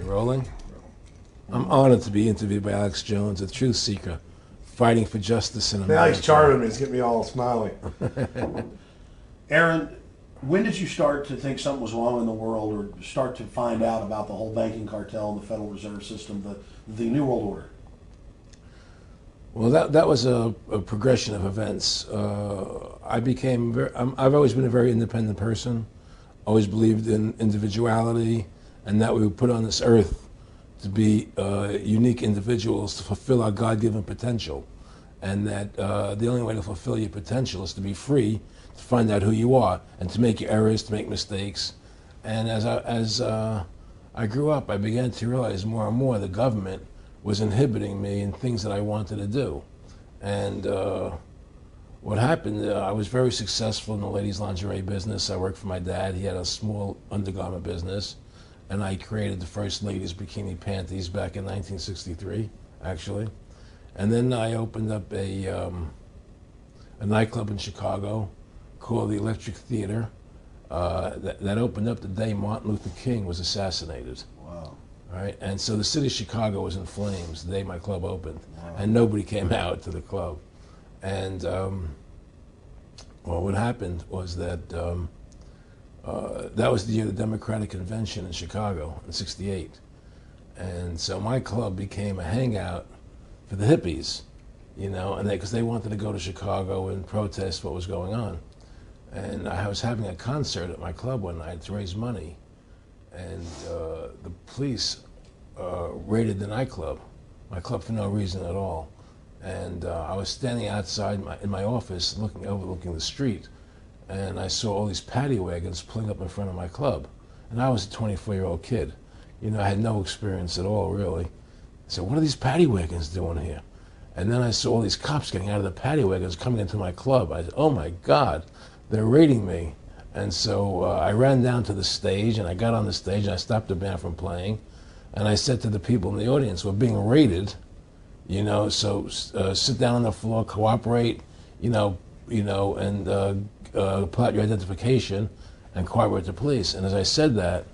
Rolling? I'm honored to be interviewed by Alex Jones, a truth seeker, fighting for justice in America. Now he's charming me. He's getting me all smiley. Aaron, when did you start to think something was wrong in the world, or start to find out about the whole banking cartel, the Federal Reserve System, the New World Order? Well, that was a progression of events. I've always been a very independent person, always believed in individuality, and that we were put on this earth to be unique individuals to fulfill our God-given potential, and that the only way to fulfill your potential is to be free, to find out who you are, and to make your errors, to make mistakes. And as I grew up, I began to realize more and more the government was inhibiting me in things that I wanted to do. And what happened, I was very successful in the ladies' lingerie business. I worked for my dad. He had a small undergarment business, and I created the first ladies' bikini panties back in 1963, actually. And then I opened up a nightclub in Chicago called the Electric Theater that opened up the day Martin Luther King was assassinated. Wow. Right, and so the city of Chicago was in flames the day my club opened, and nobody came out to the club. And well, what happened was that that was the year of the Democratic Convention in Chicago in '68, and so my club became a hangout for the hippies, you know, and because they wanted to go to Chicago and protest what was going on. And I was having a concert at my club one night to raise money, and the police raided the nightclub, my club, for no reason at all. And I was standing outside in my office overlooking the street, and I saw all these paddy wagons pulling up in front of my club. And I was a 24-year-old kid. You know, I had no experience at all, really. I said, what are these paddy wagons doing here? And then I saw all these cops getting out of the paddy wagons coming into my club. I said, oh my God, they're raiding me. And so I ran down to the stage, and I got on the stage, and I stopped the band from playing. And I said to the people in the audience, we're being raided, you know, so sit down on the floor, cooperate, and pull out your identification and cooperate with the police. And as I said that,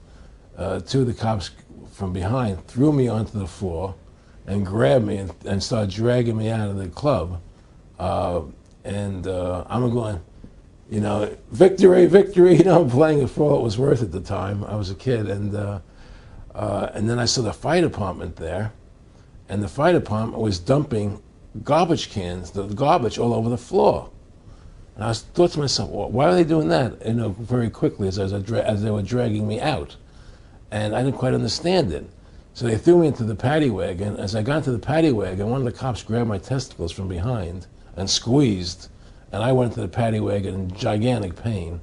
two of the cops from behind threw me onto the floor and grabbed me and started dragging me out of the club. I'm going, you know, victory, victory, you know, I'm playing it for all it was worth at the time. I was a kid, and then I saw the fire department there, and the fire department was dumping garbage cans, the garbage all over the floor. And I thought to myself, well, why are they doing that? You know, very quickly as they were dragging me out. And I didn't quite understand it. So they threw me into the paddy wagon. As I got into the paddy wagon, one of the cops grabbed my testicles from behind and squeezed, and I went into the paddy wagon in gigantic pain.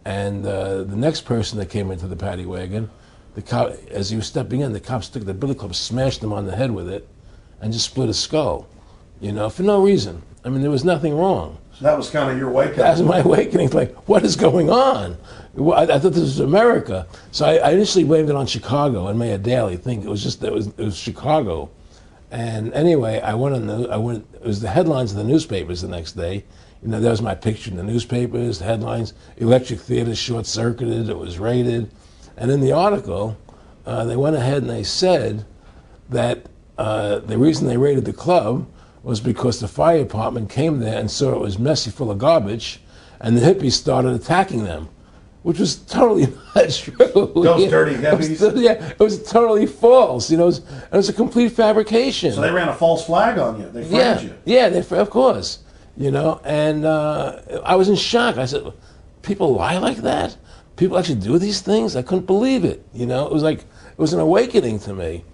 And the next person that came into the paddy wagon, the cop, as he was stepping in, the cops took the billy club, smashed him on the head with it, and just split his skull, you know, for no reason. I mean, there was nothing wrong. So that was kind of your wake-up. That was my awakening. Like, what is going on? I thought this was America. So I initially blamed it on Chicago and made a daily thing. It was Chicago. And anyway, it was the headlines of the newspapers the next day. You know, there was my picture in the newspapers, the headlines, Electric Theater short-circuited, it was raided. And in the article, they went ahead and they said that the reason they raided the club was because the fire department came there and saw it was messy, full of garbage, and the hippies started attacking them, which was totally not true. Those dirty hippies? It was totally false. You know, it was a complete fabrication. So they ran a false flag on you. They framed you. Yeah, of course. You know, and I was in shock. I said, people lie like that? People actually do these things? I couldn't believe it. You know, it was an awakening to me.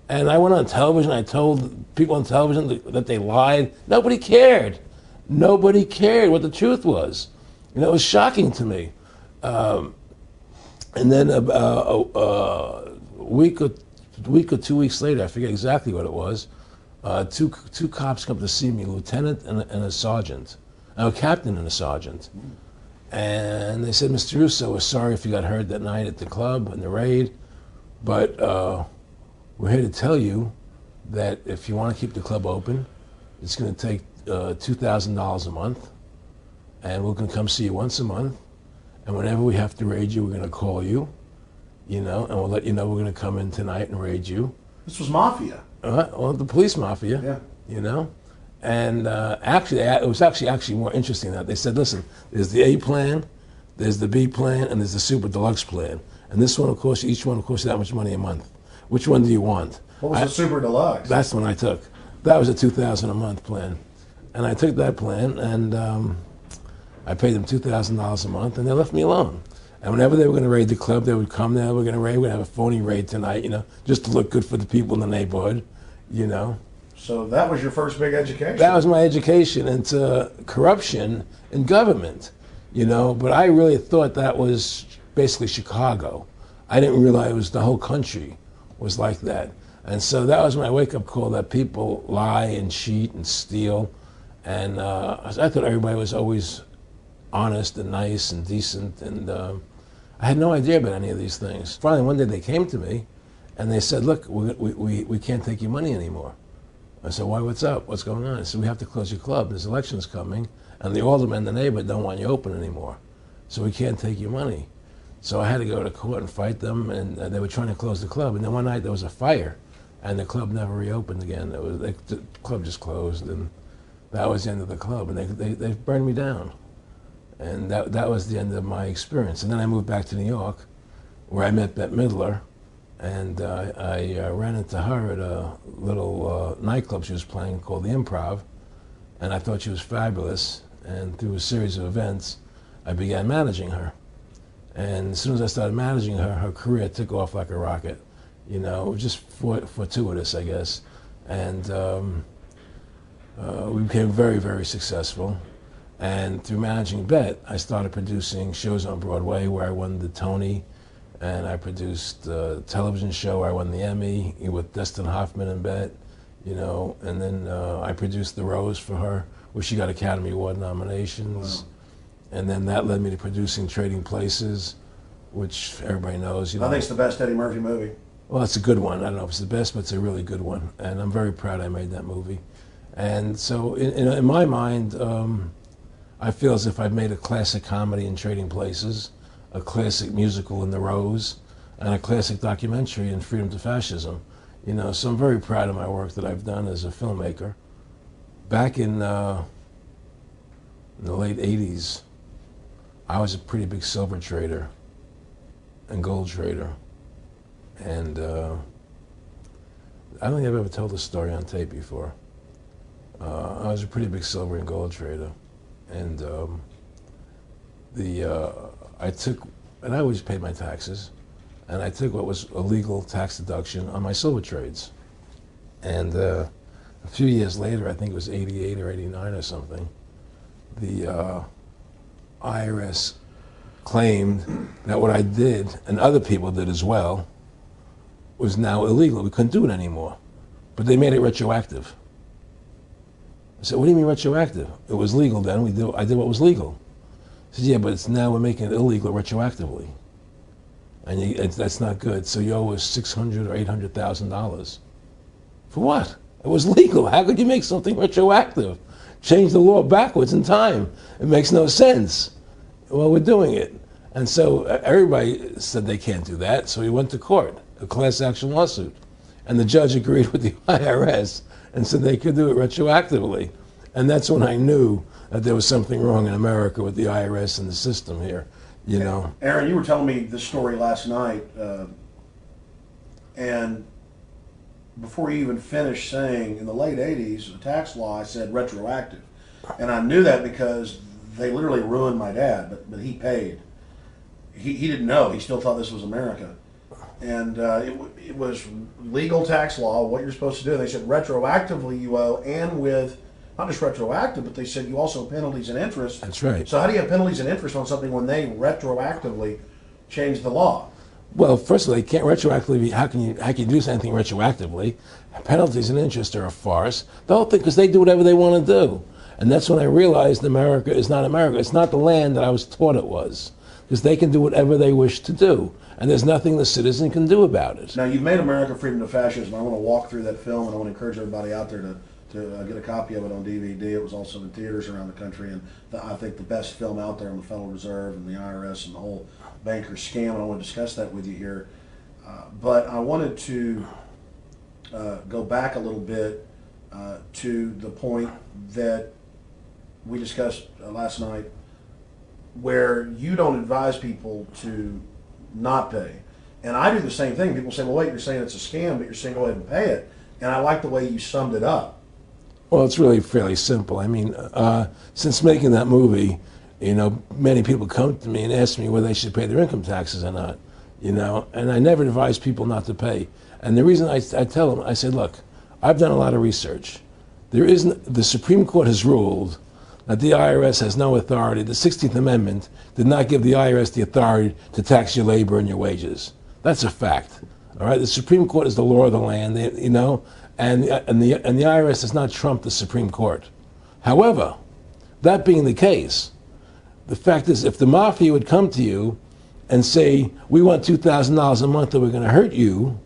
And I went on television, I told people on television that they lied. Nobody cared. Nobody cared what the truth was. You know, it was shocking to me. And then a week or 2 weeks later, I forget exactly what it was, two cops come to see me, a lieutenant and a sergeant, a captain and a sergeant. And they said, Mr. Russo, we're sorry if you got hurt that night at the club and the raid, but we're here to tell you that if you want to keep the club open, it's going to take $2,000 a month, and we're going to come see you once a month, and whenever we have to raid you, we're going to call you, you know, and we'll let you know we're going to come in tonight and raid you. This was mafia. Well, the police mafia, Yeah. you know. And actually, it was actually more interesting that they said, listen, there's the A plan, there's the B plan, and there's the super deluxe plan. And this one will cost you, each one will cost you that much money a month. Which one do you want? What was the super deluxe? That's the one I took. That was a $2,000 a month plan. And I took that plan, and I paid them $2,000 a month, and they left me alone. And whenever they were going to raid the club, they would come there, we're going to have a phony raid tonight, you know, just to look good for the people in the neighborhood, you know. So that was your first big education. That was my education into corruption in government, you know, but I really thought that was basically Chicago. I didn't realize it was the whole country was like that. And so that was my wake-up call, that people lie and cheat and steal. And I thought everybody was always honest and nice and decent, and I had no idea about any of these things. Finally, one day they came to me and they said, look, we can't take your money anymore. I said, why, what's up? What's going on? I said, we have to close your club. There's elections coming, and the aldermen in the neighborhood don't want you open anymore. So we can't take your money. So I had to go to court and fight them, and they were trying to close the club. And then one night there was a fire, and the club never reopened again. The club just closed, and that was the end of the club. And they burned me down. And that was the end of my experience. And then I moved back to New York, where I met Bette Midler. And I ran into her at a little nightclub she was playing called the Improv, and I thought she was fabulous. And through a series of events, I began managing her. And as soon as I started managing her, her career took off like a rocket. You know, it was just fortuitous, I guess. And we became very, very successful. And through managing Bette, I started producing shows on Broadway where I won the Tony. And I produced a television show where I won the Emmy with Dustin Hoffman and Bette, you know. And then I produced The Rose for her, where she got Academy Award nominations. Wow. And then that led me to producing Trading Places, which everybody knows. You know, I think it's the best Eddie Murphy movie. Well, it's a good one. I don't know if it's the best, but it's a really good one. And I'm very proud I made that movie. And so in my mind, I feel as if I've made a classic comedy in Trading Places, a classic musical in The Rose, and a classic documentary in Freedom to Fascism. You know, so I'm very proud of my work that I've done as a filmmaker. Back in the late 80s, I was a pretty big silver trader and gold trader. And I don't think I've ever told this story on tape before. I was a pretty big silver and gold trader. And I always paid my taxes, and I took what was a legal tax deduction on my silver trades. And a few years later, I think it was 88 or 89 or something, the IRS claimed that what I did, and other people did as well, was now illegal. We couldn't do it anymore. But they made it retroactive. I said, what do you mean retroactive? It was legal then. I did what was legal. I said, yeah, but it's now we're making it illegal retroactively. And that's not good. So you owe us $600,000 or $800,000. For what? It was legal. How could you make something retroactive? Change the law backwards in time. It makes no sense. Well, we're doing it. And so everybody said they can't do that. So we went to court, a class action lawsuit. And the judge agreed with the IRS and said they could do it retroactively. And that's when I knew that there was something wrong in America with the IRS and the system here, you know. Aaron, you were telling me this story last night, and before you even finished saying, in the late 80s, the tax law, I said retroactive. And I knew that because they literally ruined my dad, but he paid. He didn't know. He still thought this was America. And it was legal tax law, what you're supposed to do. And they said retroactively you owe, and with, not just retroactive, but they said you also have penalties and interest. That's right. So how do you have penalties and interest on something when they retroactively change the law? Well, first of all, they can't retroactively. How can you do anything retroactively? Penalties and interest are a farce. The whole thing, because they do whatever they want to do. And that's when I realized America is not America. It's not the land that I was taught it was. Because they can do whatever they wish to do. And there's nothing the citizen can do about it. Now, you've made America Freedom to Fascism. I want to walk through that film, and I want to encourage everybody out there to to get a copy of it on DVD. It was also in theaters around the country, and I think the best film out there on the Federal Reserve and the IRS and the whole banker scam. And I want to discuss that with you here. But I wanted to go back a little bit to the point that we discussed last night, where you don't advise people to not pay. And I do the same thing. People say, well, wait, you're saying it's a scam, but you're saying go ahead and pay it. And I like the way you summed it up. Well, it's really fairly simple. I mean, since making that movie, you know, many people come to me and ask me whether they should pay their income taxes or not, you know, and I never advise people not to pay. And the reason I tell them, I say, look, I've done a lot of research. The Supreme Court has ruled that the IRS has no authority. The 16th Amendment did not give the IRS the authority to tax your labor and your wages. That's a fact. All right, the Supreme Court is the law of the land, you know, and the IRS does not trump the Supreme Court. However, that being the case, the fact is, if the mafia would come to you and say, we want $2,000 a month or we're going to hurt you,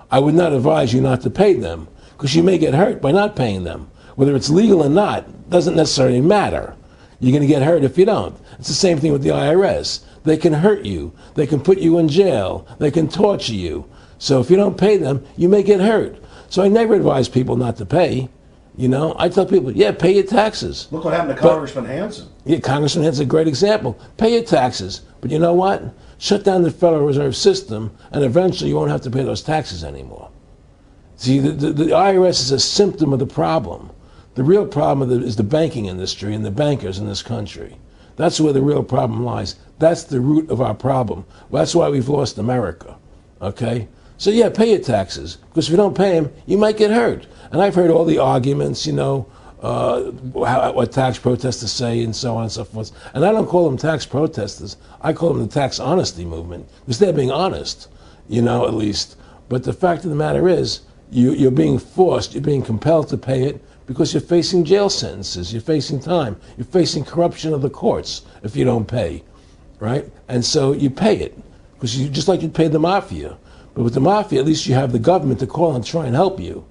I would not advise you not to pay them, because you may get hurt by not paying them. Whether it's legal or not doesn't necessarily matter. You're going to get hurt if you don't. It's the same thing with the IRS. They can hurt you. They can put you in jail. They can torture you. So if you don't pay them, you may get hurt. So I never advise people not to pay. You know, I tell people, yeah, pay your taxes. Look what happened to Congressman Hansen. Yeah, Congressman Hansen's a great example. Pay your taxes. But you know what? Shut down the Federal Reserve System, and eventually you won't have to pay those taxes anymore. See, the IRS is a symptom of the problem. The real problem is the banking industry and the bankers in this country. That's where the real problem lies. That's the root of our problem. Well, that's why we've lost America, okay? So yeah, pay your taxes, because if you don't pay them, you might get hurt. And I've heard all the arguments, you know, what tax protesters say and so on and so forth. And I don't call them tax protesters. I call them the tax honesty movement, because they're being honest, you know, at least. But the fact of the matter is, you're being forced, you're being compelled to pay it, because you're facing jail sentences, you're facing time, you're facing corruption of the courts if you don't pay, right? And so you pay it, because you just like you'd pay the mafia. But with the mafia, at least you have the government to call and try and help you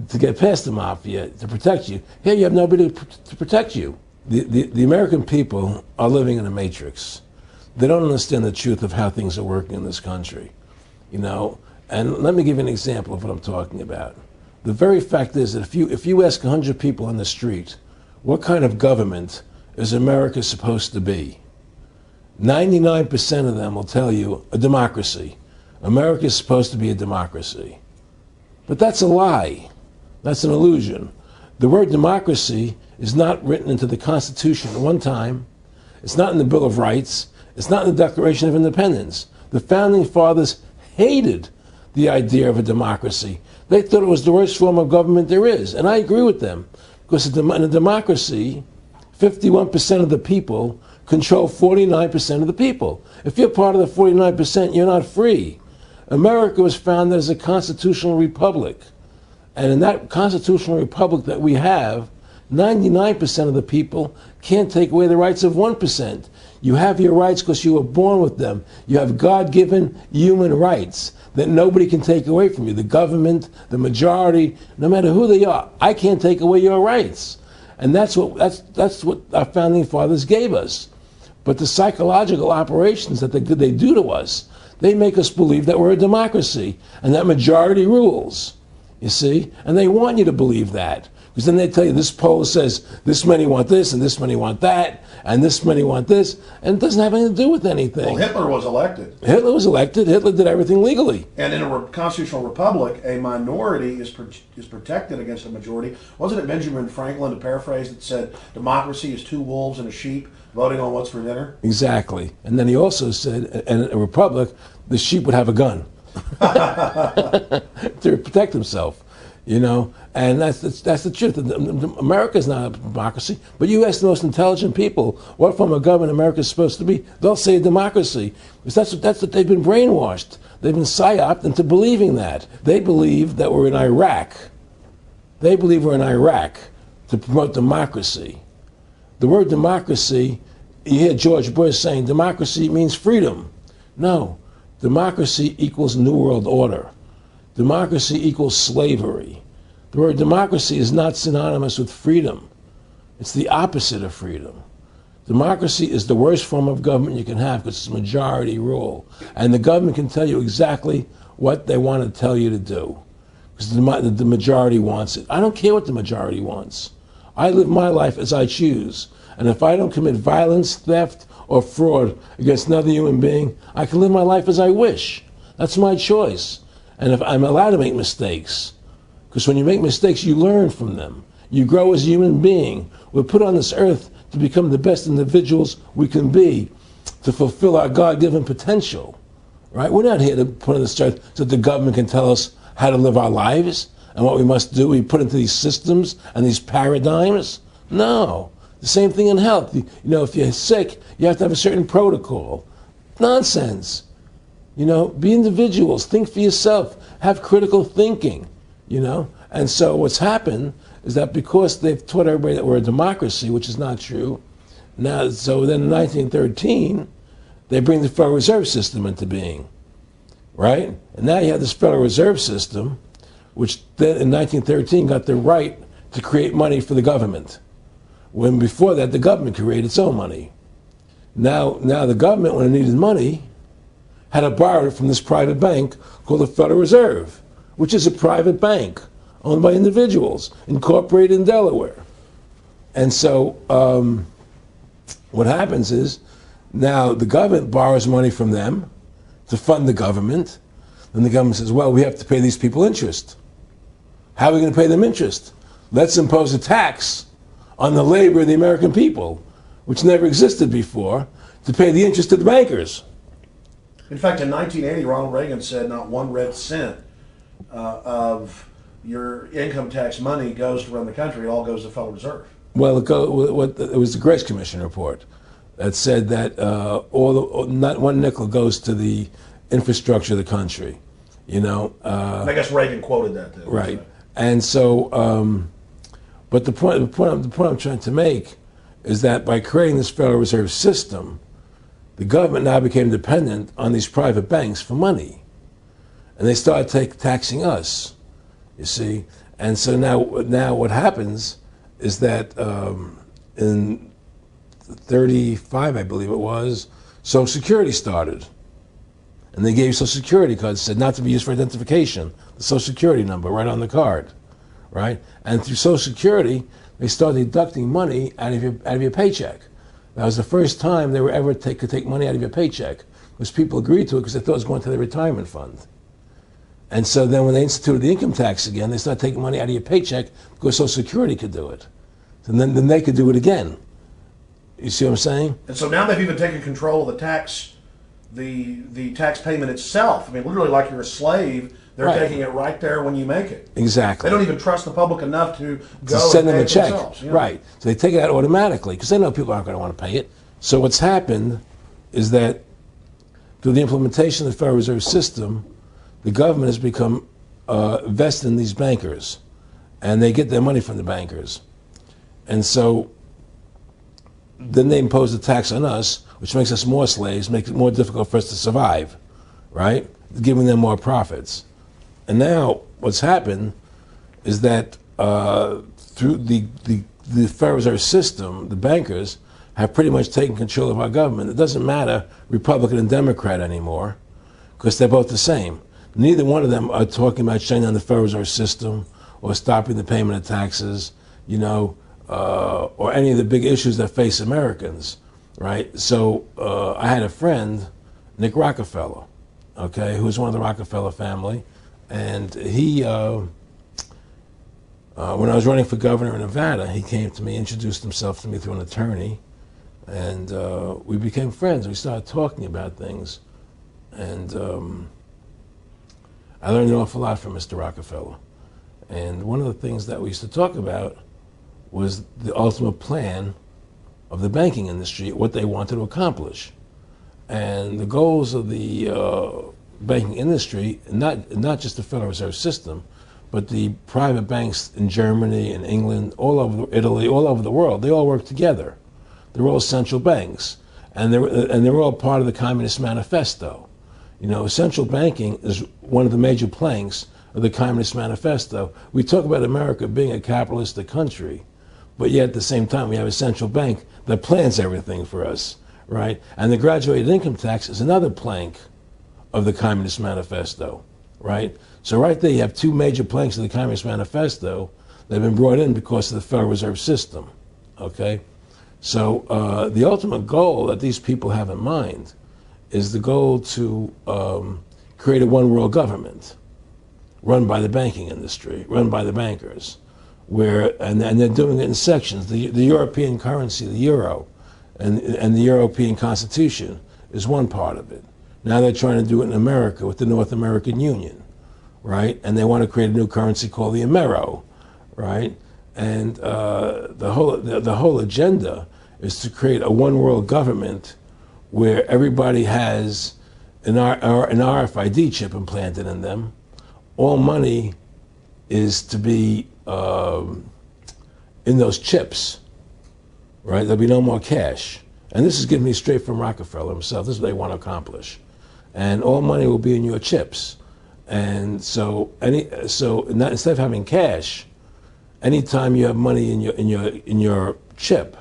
to get past the mafia, to protect you. Here you have nobody to protect you. The American people are living in a matrix. They don't understand the truth of how things are working in this country, you know? And let me give you an example of what I'm talking about. The very fact is that if you ask 100 people on the street, what kind of government is America supposed to be? 99% of them will tell you a democracy. America is supposed to be a democracy. But that's a lie. That's an illusion. The word democracy is not written into the Constitution at one time. It's not in the Bill of Rights. It's not in the Declaration of Independence. The Founding Fathers hated the idea of a democracy. They thought it was the worst form of government there is. And I agree with them. Because in a democracy, 51% of the people control 49% of the people. If you're part of the 49%, you're not free. America was founded as a constitutional republic. And in that constitutional republic that we have, 99% of the people can't take away the rights of 1%. You have your rights because you were born with them. You have God-given human rights that nobody can take away from you. The government, the majority, no matter who they are, I can't take away your rights. And that's what our founding fathers gave us. But the psychological operations that they do to us, they make us believe that we're a democracy and that majority rules, you see? And they want you to believe that. Because then they tell you this poll says this many want this and this many want that and this many want this, and it doesn't have anything to do with anything. Well, Hitler was elected. Hitler was elected. Hitler did everything legally. And in a constitutional republic, a minority is protected against a majority. Wasn't it Benjamin Franklin, to paraphrase, that said democracy is two wolves and a sheep voting on what's for dinner? Exactly. And then he also said, in a republic, the sheep would have a gun to protect himself. You know, and that's the truth. America is not a democracy, but you ask the most intelligent people what form of government America is supposed to be, they'll say a democracy. Because that's what they've been brainwashed. They've been psyoped into believing that. They believe that we're in Iraq. They believe we're in Iraq to promote democracy. The word democracy, you hear George Bush saying democracy means freedom. No, democracy equals New World Order. Democracy equals slavery. The word democracy is not synonymous with freedom. It's the opposite of freedom. Democracy is the worst form of government you can have because it's majority rule. And the government can tell you exactly what they want to tell you to do because the majority wants it. I don't care what the majority wants. I live my life as I choose. And if I don't commit violence, theft, or fraud against another human being, I can live my life as I wish. That's my choice. And if I'm allowed to make mistakes, because when you make mistakes, you learn from them. You grow as a human being. We're put on this earth to become the best individuals we can be, to fulfill our God-given potential, right? We're not here to put on this earth so that the government can tell us how to live our lives and what we must do. We put into these systems and these paradigms. No. The same thing in health. You know, if you're sick, you have to have a certain protocol. Nonsense. You know, be individuals. Think for yourself. Have critical thinking, you know. And so what's happened is that because they've taught everybody that we're a democracy, which is not true, now, so then in 1913, they bring the Federal Reserve System into being, right? And now you have this Federal Reserve System, which then in 1913 got the right to create money for the government. When before that, the government created its own money. Now the government, when it needed money, had to borrow it from this private bank called the Federal Reserve, which is a private bank owned by individuals, incorporated in Delaware. And so what happens is now the government borrows money from them to fund the government. Then the government says, well, we have to pay these people interest. How are we going to pay them interest? Let's impose a tax on the labor of the American people, which never existed before, to pay the interest to the bankers. In fact, in 1980, Ronald Reagan said not one red cent of your income tax money goes to run the country. It all goes to the Federal Reserve. Well, it was the Grace Commission report that said that not one nickel goes to the infrastructure of the country. You know. I guess Reagan quoted that too. Right. So. And so, but the point I'm trying to make is that by creating this Federal Reserve System, the government now became dependent on these private banks for money. And they started taxing us, you see. And so now what happens is that in 35, I believe it was, Social Security started. And they gave you Social Security cards, said not to be used for identification, the Social Security number right on the card, right? And through Social Security, they started deducting money out of your paycheck. That was the first time they were ever could take money out of your paycheck, because people agreed to it because they thought it was going to their retirement fund. And so then when they instituted the income tax again, they started taking money out of your paycheck because Social Security could do it. And then they could do it again. You see what I'm saying? And so now they've even taken control of the tax payment itself. I mean, literally like you're a slave. They're right. Taking it right there when you make it. Exactly. They don't even trust the public enough to go send and them pay a check. Themselves, you know? Right. So they take it out automatically because they know people aren't going to want to pay it. So what's happened is that through the implementation of the Federal Reserve System, the government has become vested in these bankers, and they get their money from the bankers. And so then they impose a tax on us, which makes us more slaves, makes it more difficult for us to survive, right? Giving them more profits. And now what's happened is that through the Federal Reserve System, the bankers have pretty much taken control of our government. It doesn't matter Republican and Democrat anymore, because they're both the same. Neither one of them are talking about shutting down the Federal Reserve System or stopping the payment of taxes, you know, or any of the big issues that face Americans, right? So I had a friend, Nick Rockefeller, okay, who was one of the Rockefeller family, and he, when I was running for governor in Nevada, he came to me, introduced himself to me through an attorney, and we became friends. We started talking about things, and I learned an awful lot from Mr. Rockefeller. And one of the things that we used to talk about was the ultimate plan of the banking industry, what they wanted to accomplish. And the goals of the banking industry, not just the Federal Reserve System, but the private banks in Germany and England, all over Italy, all over the world, they all work together. They're all central banks. And they're all part of the Communist Manifesto. You know, central banking is one of the major planks of the Communist Manifesto. We talk about America being a capitalistic country, but yet at the same time we have a central bank that plans everything for us, right? And the graduated income tax is another plank of the Communist Manifesto, right? So right there you have two major planks of the Communist Manifesto that have been brought in because of the Federal Reserve System, okay? So the ultimate goal that these people have in mind is the goal to create a one world government run by the banking industry, run by the bankers, and they're doing it in sections. The European currency, the euro, and the European Constitution is one part of it. Now they're trying to do it in America with the North American Union, right? And they want to create a new currency called the Amero, right? And the whole agenda is to create a one world government where everybody has an RFID chip implanted in them. All money is to be in those chips, right? There'll be no more cash. And this is given me straight from Rockefeller himself. This is what they want to accomplish. And all money will be in your chips. And so instead of having cash, anytime you have money in your chip,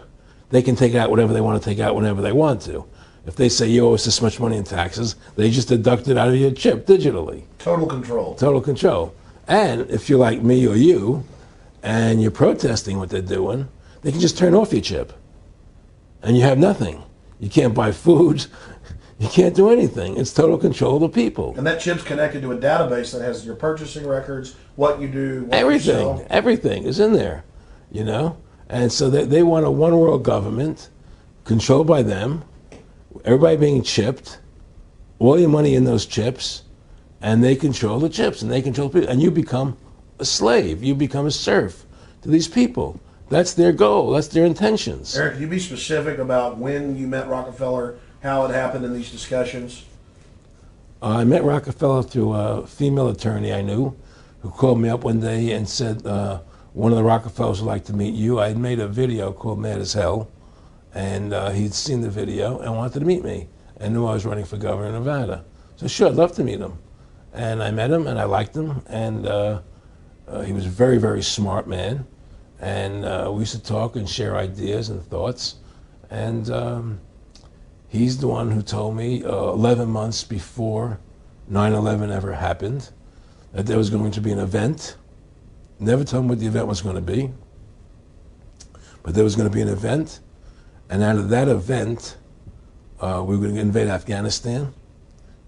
they can take out whatever they want to take out whenever they want to. If they say you owe us this much money in taxes, they just deduct it out of your chip digitally. Total control. Total control. And if you're like me or you, and you're protesting what they're doing, they can just turn off your chip. And you have nothing. You can't buy food. You can't do anything. It's total control of the people. And that chip's connected to a database that has your purchasing records, what you do, what you sell. Everything is in there, you know? And so they want a one world government controlled by them, everybody being chipped, all your money in those chips, and they control the chips, and they control people. And you become a slave. You become a serf to these people. That's their goal. That's their intentions. Eric, can you be specific about when you met Rockefeller, how it happened in these discussions? I met Rockefeller through a female attorney I knew who called me up one day and said, one of the Rockefellers would like to meet you. I had made a video called Mad as Hell, and he'd seen the video and wanted to meet me and knew I was running for governor of Nevada. So sure, I'd love to meet him. And I met him and I liked him, and he was a very, very smart man. And we used to talk and share ideas and thoughts. And he's the one who told me 11 months before 9/11 ever happened that there was going to be an event. Never told me what the event was going to be, but there was going to be an event. And out of that event, we were going to invade Afghanistan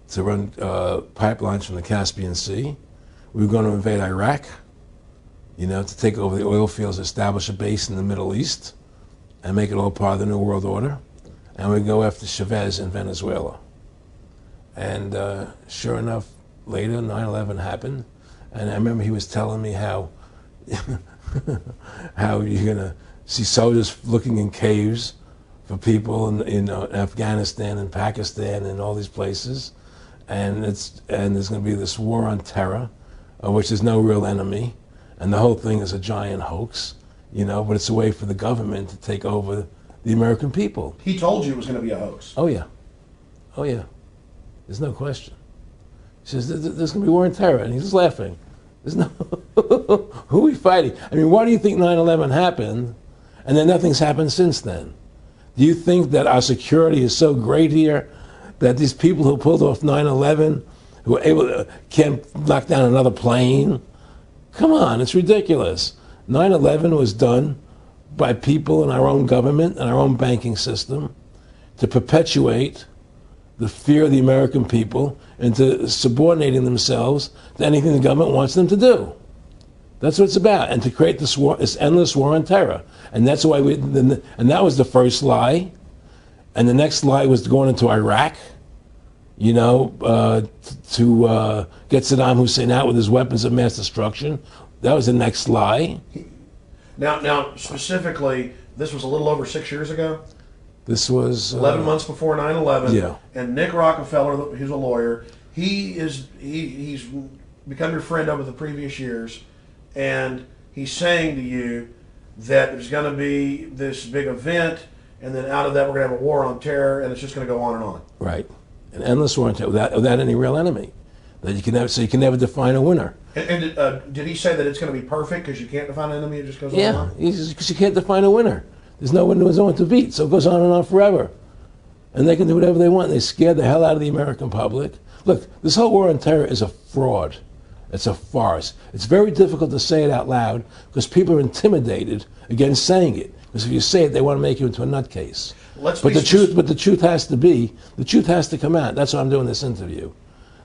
to run pipelines from the Caspian Sea. We were going to invade Iraq, you know, to take over the oil fields, establish a base in the Middle East, and make it all part of the New World Order. And we'd go after Chavez in Venezuela. And sure enough, later, 9/11 happened. And I remember he was telling me how how you're going to see soldiers looking in caves for people in Afghanistan and Pakistan and all these places. And there's going to be this war on terror, which is no real enemy. And the whole thing is a giant hoax, you know, but it's a way for the government to take over the American people. He told you it was going to be a hoax. Oh, yeah. Oh, yeah. There's no question. He says, there's going to be war on terror. And he's just laughing. There's no, who are we fighting? I mean, why do you think 9/11 happened and then nothing's happened since then? Do you think that our security is so great here that these people who pulled off 9/11, who were able to, can't knock down another plane? Come on, it's ridiculous. 9/11 was done by people in our own government and our own banking system to perpetuate the fear of the American people into subordinating themselves to anything the government wants them to do. That's what it's about, and to create this war, this endless war on terror. And that's why and that was the first lie. And the next lie was going into Iraq, you know, to get Saddam Hussein out with his weapons of mass destruction. That was the next lie. Now, specifically, this was a little over 6 years ago. This was 11 months before 9/11. Yeah. And Nick Rockefeller, who's a lawyer, he's become your friend over the previous years, and he's saying to you that there's going to be this big event, and then out of that we're going to have a war on terror, and it's just going to go on and on. Right. An endless war on terror without any real enemy. that you can never, so you can never define a winner. And did he say that it's going to be perfect because you can't define an enemy? It just goes on and Yeah, on? because you can't define a winner. There's no one to beat, so it goes on and on forever. And they can do whatever they want. They scare the hell out of the American public. Look, this whole war on terror is a fraud. It's a farce. It's very difficult to say it out loud because people are intimidated against saying it. Because if you say it, they want to make you into a nutcase. But the truth has to come out. That's why I'm doing this interview.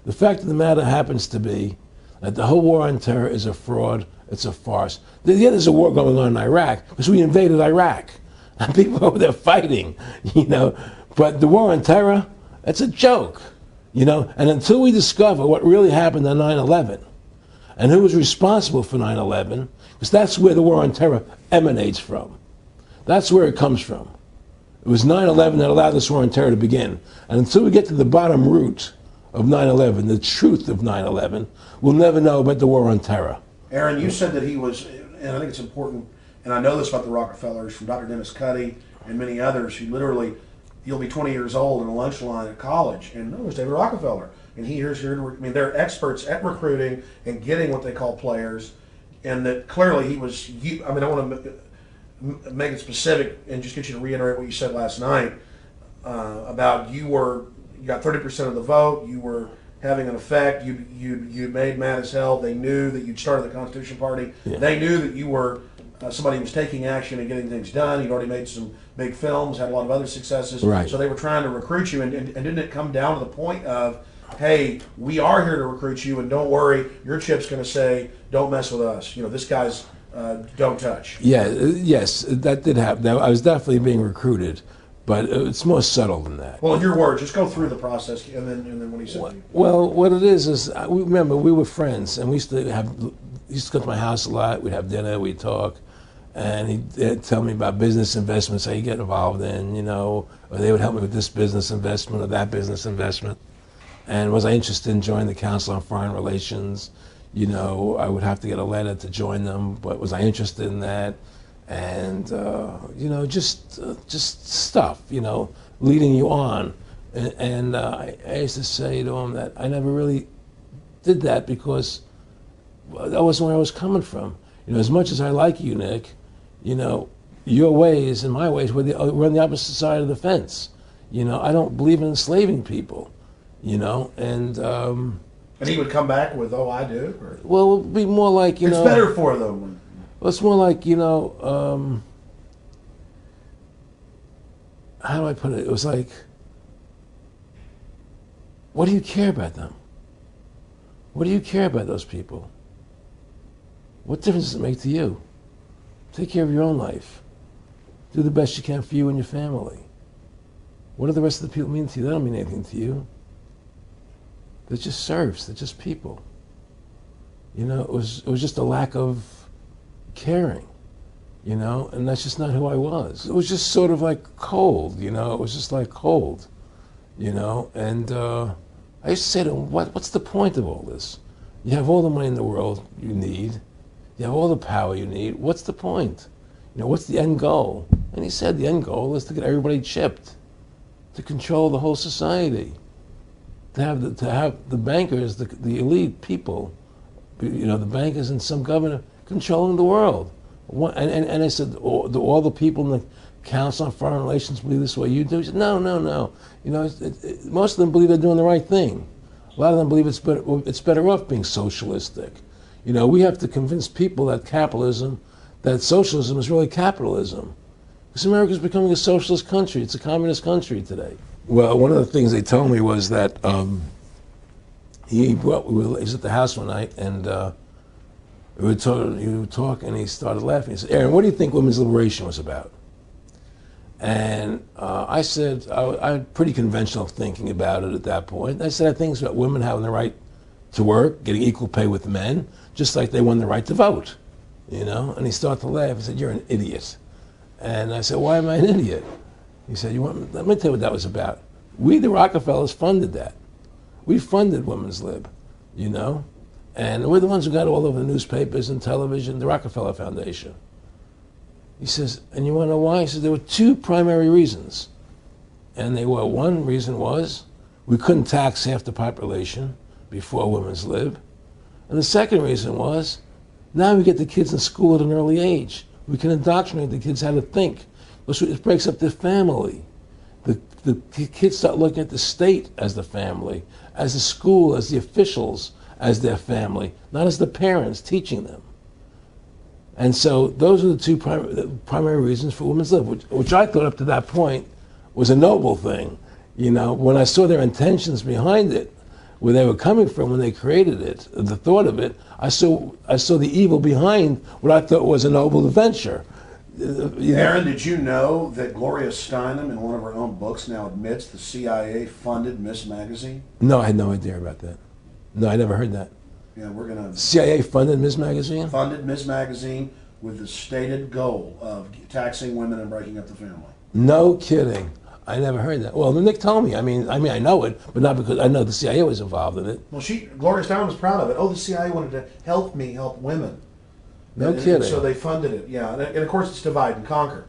The fact of the matter happens to be that the whole war on terror is a fraud. It's a farce. Yeah, there's a war going on in Iraq because we invaded Iraq. And people over there fighting, But the war on terror, it's a joke, And until we discover what really happened on 9/11 and who was responsible for 9/11, because that's where the war on terror emanates from. That's where it comes from. It was 9/11 that allowed this war on terror to begin. And until we get to the bottom root of 9/11, the truth of 9/11, we'll never know about the war on terror. Aaron, you said that he was, and I think it's important, and I know this about the Rockefellers from Dr. Dennis Cuddy and many others who literally, you'll be 20 years old in a lunch line at college, and no, it's David Rockefeller. And they're experts at recruiting and getting what they call players, and that clearly he was, I want to make it specific and just get you to reiterate what you said last night about you got 30% of the vote, you were having an effect, you made mad as hell, they knew that you'd started the Constitution Party, they knew that you were somebody who was taking action and getting things done, you'd already made some big films, had a lot of other successes, right. So they were trying to recruit you, and didn't it come down to the point of, hey, we are here to recruit you, and don't worry, your chip's going to say, don't mess with us, this guy's don't touch. Yeah, yes, that did happen. I was definitely being recruited, but it's more subtle than that. Well, in your words, just go through the process, and then what he said. Well, what it is remember we were friends, and we used to go to my house a lot. We'd have dinner, we'd talk, and he'd tell me about business investments that he'd get involved in, or they would help me with this business investment or that business investment. And was I interested in joining the Council on Foreign Relations? I would have to get a letter to join them, but was I interested in that? And, just stuff, leading you on. And I used to say to him that I never really did that because that wasn't where I was coming from. As much as I like you, Nick, your ways and my ways we're on the opposite side of the fence. I don't believe in enslaving people, And he would come back with, oh, I do? Or? Well, it would be more like, It's better for them. Well, it's more like, how do I put it? It was like, what do you care about them? What do you care about those people? What difference does it make to you? Take care of your own life. Do the best you can for you and your family. What do the rest of the people mean to you? They don't mean anything to you. They're just serfs. They're just people. It was just a lack of caring, and that's just not who I was. It was just sort of like cold, it was just like cold, and I used to say to him, what's the point of all this? You have all the money in the world you need. You have all the power you need. What's the point? What's the end goal? And he said the end goal is to get everybody chipped, to control the whole society. To have the bankers, the elite people, the bankers and some governor controlling the world. And I said, do all the people in the Council on Foreign Relations believe this way you do? He said, no. Most of them believe they're doing the right thing. A lot of them believe it's better off being socialistic. We have to convince people that socialism is really capitalism. Because America's becoming a socialist country. It's a communist country today. Well, one of the things they told me was that he was at the house one night, and he would talk, and he started laughing. He said, Aaron, what do you think women's liberation was about? And I said, I had pretty conventional thinking about it at that point. I said, I think it's about women having the right to work, getting equal pay with men, just like they won the right to vote, And he started to laugh. He said, you're an idiot. And I said, why am I an idiot? He said, let me tell you what that was about. We, the Rockefellers, funded that. We funded Women's Lib, And we're the ones who got all over the newspapers and television, the Rockefeller Foundation. He says, and you want to know why? He says, there were two primary reasons. And one reason was we couldn't tax half the population before women's lib. And the second reason was, now we get the kids in school at an early age. We can indoctrinate the kids how to think. It breaks up the family. The kids start looking at the state as the family, as the school, as the officials, as their family, not as the parents teaching them. And so those are the two primary reasons for women's lib, which I thought up to that point was a noble thing. You know, when I saw their intentions behind it, where they were coming from when they created it, the thought of it, I saw the evil behind what I thought was a noble venture. Aaron, did you know that Gloria Steinem, in one of her own books, now admits the CIA funded Ms. Magazine? No, I had no idea about that. No, I never heard that. Yeah, we're going to... CIA funded Ms. Magazine? Funded Ms. Magazine with the stated goal of taxing women and breaking up the family. No kidding. I never heard that. Well, Nick told me. I mean, I know it, but not because I know the CIA was involved in it. Well, Gloria Steinem was proud of it. Oh, the CIA wanted to help me help women. No kidding. And so they funded it, yeah. And of course, it's divide and conquer.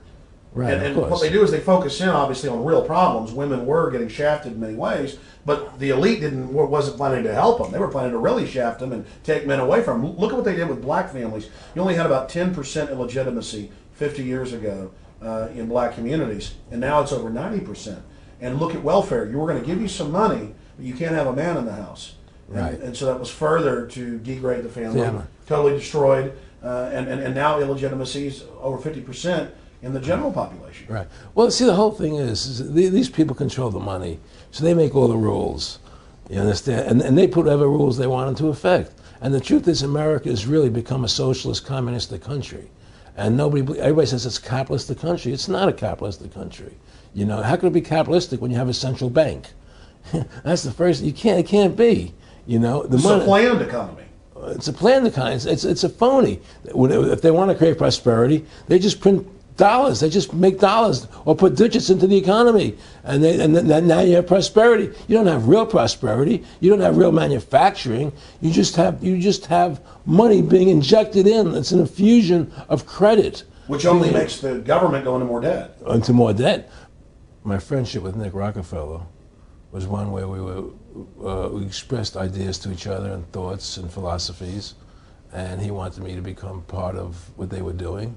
Right, and what they do is they focus in, obviously, on real problems. Women were getting shafted in many ways, but the elite wasn't planning to help them. They were planning to really shaft them and take men away from them. Look at what they did with black families. You only had about 10% illegitimacy 50 years ago in black communities, and now it's over 90%. And look at welfare. You were going to give you some money, but you can't have a man in the house. Right. And so that was further to degrade the family, Yeah. totally destroyed. And now illegitimacy is over 50% in the general population. Right. Well, see, the whole thing is these people control the money, so they make all the rules. You understand? And they put whatever rules they want into effect. And the truth is, America has really become a socialist, communistic country. And everybody says it's a capitalistic country. It's not a capitalistic country. You know, how can it be capitalistic when you have a central bank? That's the first. It can't be. You know, It's a planned economy. It's a planned economy. It's a phony. If they want to create prosperity, they just print dollars. They just make dollars or put digits into the economy, and then now you have prosperity. You don't have real prosperity. You don't have real manufacturing. You just have money being injected in. It's an infusion of credit, Which only makes the government go into more debt. Into more debt. My friendship with Nick Rockefeller was one where we expressed ideas to each other and thoughts and philosophies, and he wanted me to become part of what they were doing,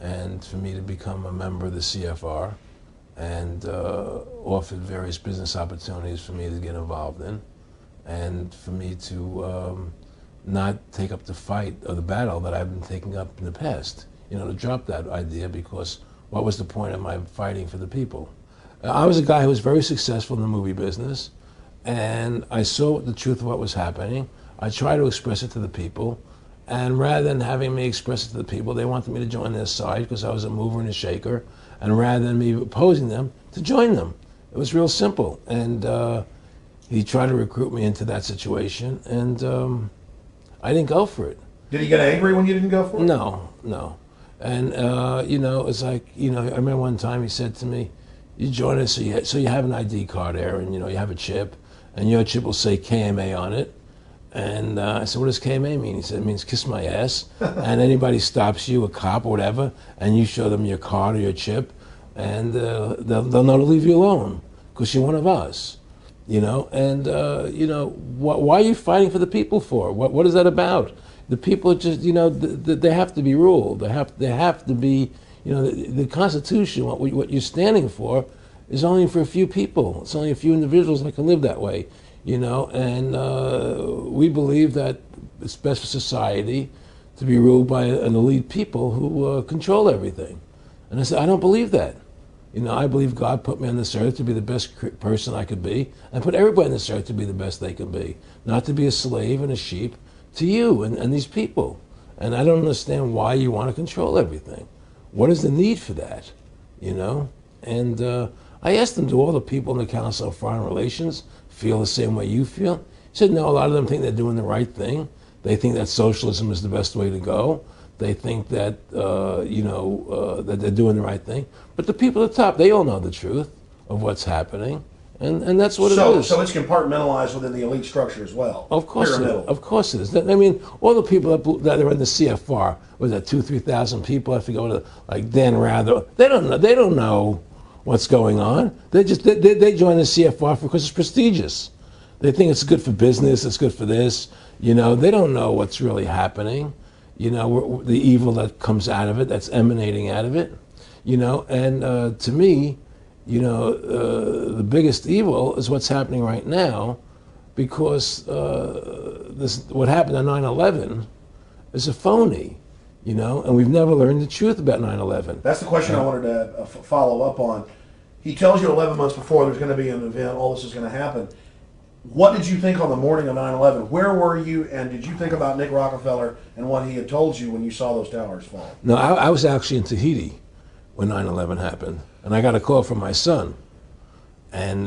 and for me to become a member of the CFR, and offered various business opportunities for me to get involved in, and for me to not take up the fight or the battle that I've been taking up in the past. You know, to drop that idea, because what was the point of my fighting for the people? I was a guy who was very successful in the movie business, and I saw the truth of what was happening. I tried to express it to the people, and rather than having me express it to the people, they wanted me to join their side because I was a mover and a shaker, and rather than me opposing them, to join them. It was real simple, and he tried to recruit me into that situation, and I didn't go for it. Did he get angry when you didn't go for it? No. And, you know, it's like, you know, I remember one time he said to me, you join us, so you have an ID card, Aaron, you know, you have a chip, and your chip will say KMA on it. And I said, what does KMA mean? He said, it means kiss my ass. And anybody stops you, a cop or whatever, and you show them your card or your chip, and they'll know to leave you alone, because you're one of us. You know, and, you know, why are you fighting for the people for? What is that about? The people are just, you know, they have to be ruled. They have to be, you know, the Constitution, what you're standing for, is only for a few people. It's only a few individuals that can live that way, you know. And we believe that it's best for society to be ruled by an elite people who control everything. And I said, I don't believe that. You know, I believe God put me on this earth to be the best person I could be, and put everybody on this earth to be the best they can be, not to be a slave and a sheep to you and these people. And I don't understand why you want to control everything. What is the need for that, you know? And I asked them, do all the people in the Council of Foreign Relations feel the same way you feel? He said, no, a lot of them think they're doing the right thing. They think that socialism is the best way to go. They think that, you know, that they're doing the right thing. But the people at the top, they all know the truth of what's happening. And that's what it is. So it's compartmentalized within the elite structure as well. Of course it is. Of course it is. I mean, all the people that are in the CFR, was that 2,000-3,000 people? I forget, like Dan Rather. They don't know what's going on. They join the CFR because it's prestigious. They think it's good for business, it's good for this. You know, they don't know what's really happening. You know, the evil that comes out of it, that's emanating out of it. You know, and to me, you know, the biggest evil is what's happening right now, because what happened on 9/11 is a phony. You know, and we've never learned the truth about 9/11. That's the question I wanted to follow up on. He tells you 11 months before there's going to be an event, all this is going to happen. What did you think on the morning of 9/11? Where were you, and did you think about Nick Rockefeller and what he had told you when you saw those towers fall? No, I was actually in Tahiti when 9/11 happened, and I got a call from my son. And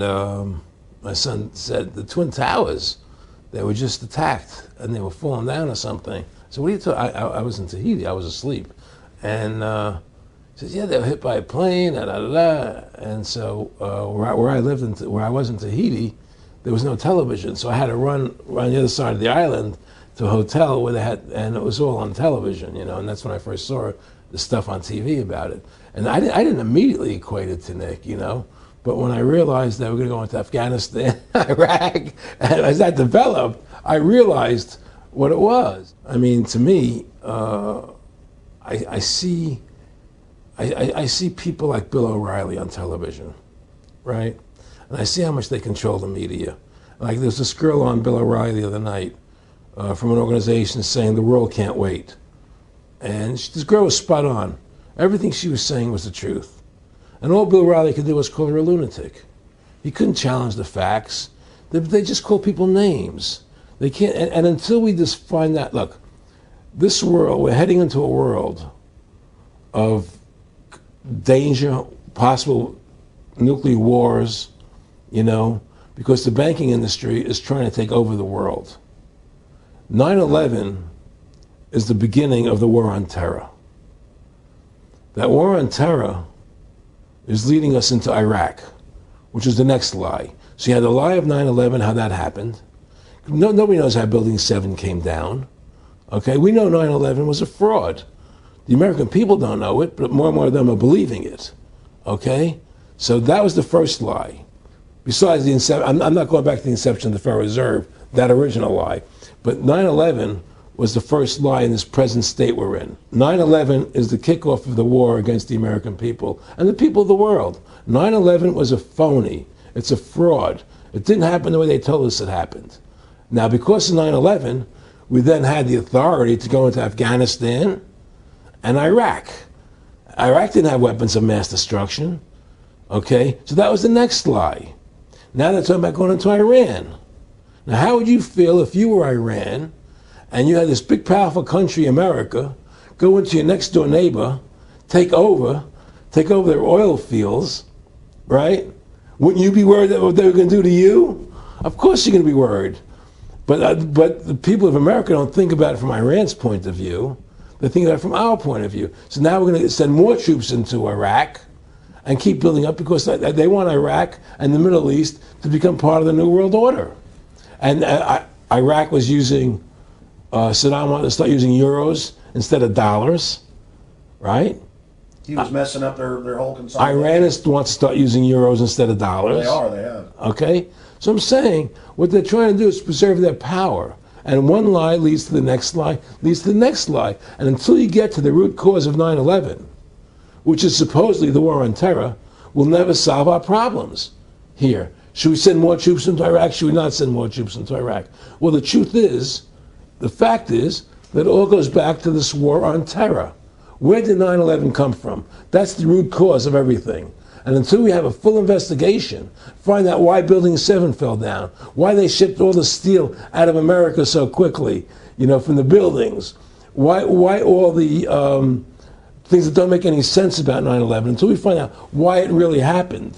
my son said, the Twin Towers, they were just attacked, and they were falling down or something. So what are you talking? I was in Tahiti. I was asleep, and he says, "Yeah, they were hit by a plane." Da, da, da, da. And so where I lived, where I was in Tahiti, there was no television. So I had to run the other side of the island to a hotel where they had, and it was all on television, you know. And that's when I first saw the stuff on TV about it. And I didn't immediately equate it to Nick, you know. But when I realized that we were going to go into Afghanistan, Iraq, and as that developed, I realized what it was. I mean, to me, I see people like Bill O'Reilly on television, right? And I see how much they control the media. Like there's this girl on Bill O'Reilly the other night from an organization saying the world can't wait. And this girl was spot on. Everything she was saying was the truth. And all Bill O'Reilly could do was call her a lunatic. He couldn't challenge the facts. They just call people names. They can't, and until we just find that, look, this world, we're heading into a world of danger, possible nuclear wars, you know, because the banking industry is trying to take over the world. 9/11 is the beginning of the war on terror. That war on terror is leading us into Iraq, which is the next lie. So you had the lie of 9/11, how that happened. Nobody knows how Building 7 came down. Okay, we know 9/11 was a fraud. The American people don't know it, but more and more of them are believing it. Okay, so that was the first lie. Besides the inception, I'm not going back to the inception of the Federal Reserve, that original lie. But 9/11 was the first lie in this present state we're in. 9/11 is the kickoff of the war against the American people and the people of the world. 9/11 was a phony. It's a fraud. It didn't happen the way they told us it happened. Now, because of 9/11, we then had the authority to go into Afghanistan and Iraq. Iraq didn't have weapons of mass destruction. Okay, so that was the next lie. Now they're talking about going into Iran. Now, how would you feel if you were Iran and you had this big, powerful country, America, go into your next door neighbor, take over their oil fields, right? Wouldn't you be worried that what they were going to do to you? Of course you're going to be worried. But the people of America don't think about it from Iran's point of view. They think about it from our point of view. So now we're going to send more troops into Iraq and keep building up because they want Iraq and the Middle East to become part of the New World Order. And Iraq was using, Saddam wanted to start using euros instead of dollars, right? He was messing up their whole consolidation. Iran wants to start using euros instead of dollars. They have. Okay? So I'm saying what they're trying to do is preserve their power. And one lie leads to the next lie, leads to the next lie. And until you get to the root cause of 9/11, which is supposedly the war on terror, we'll never solve our problems here. Should we send more troops into Iraq? Should we not send more troops into Iraq? Well, the truth is, the fact is, that it all goes back to this war on terror. Where did 9/11 come from? That's the root cause of everything. And until we have a full investigation, find out why Building 7 fell down, why they shipped all the steel out of America so quickly, you know, from the buildings, why all the things that don't make any sense about 9/11, until we find out why it really happened,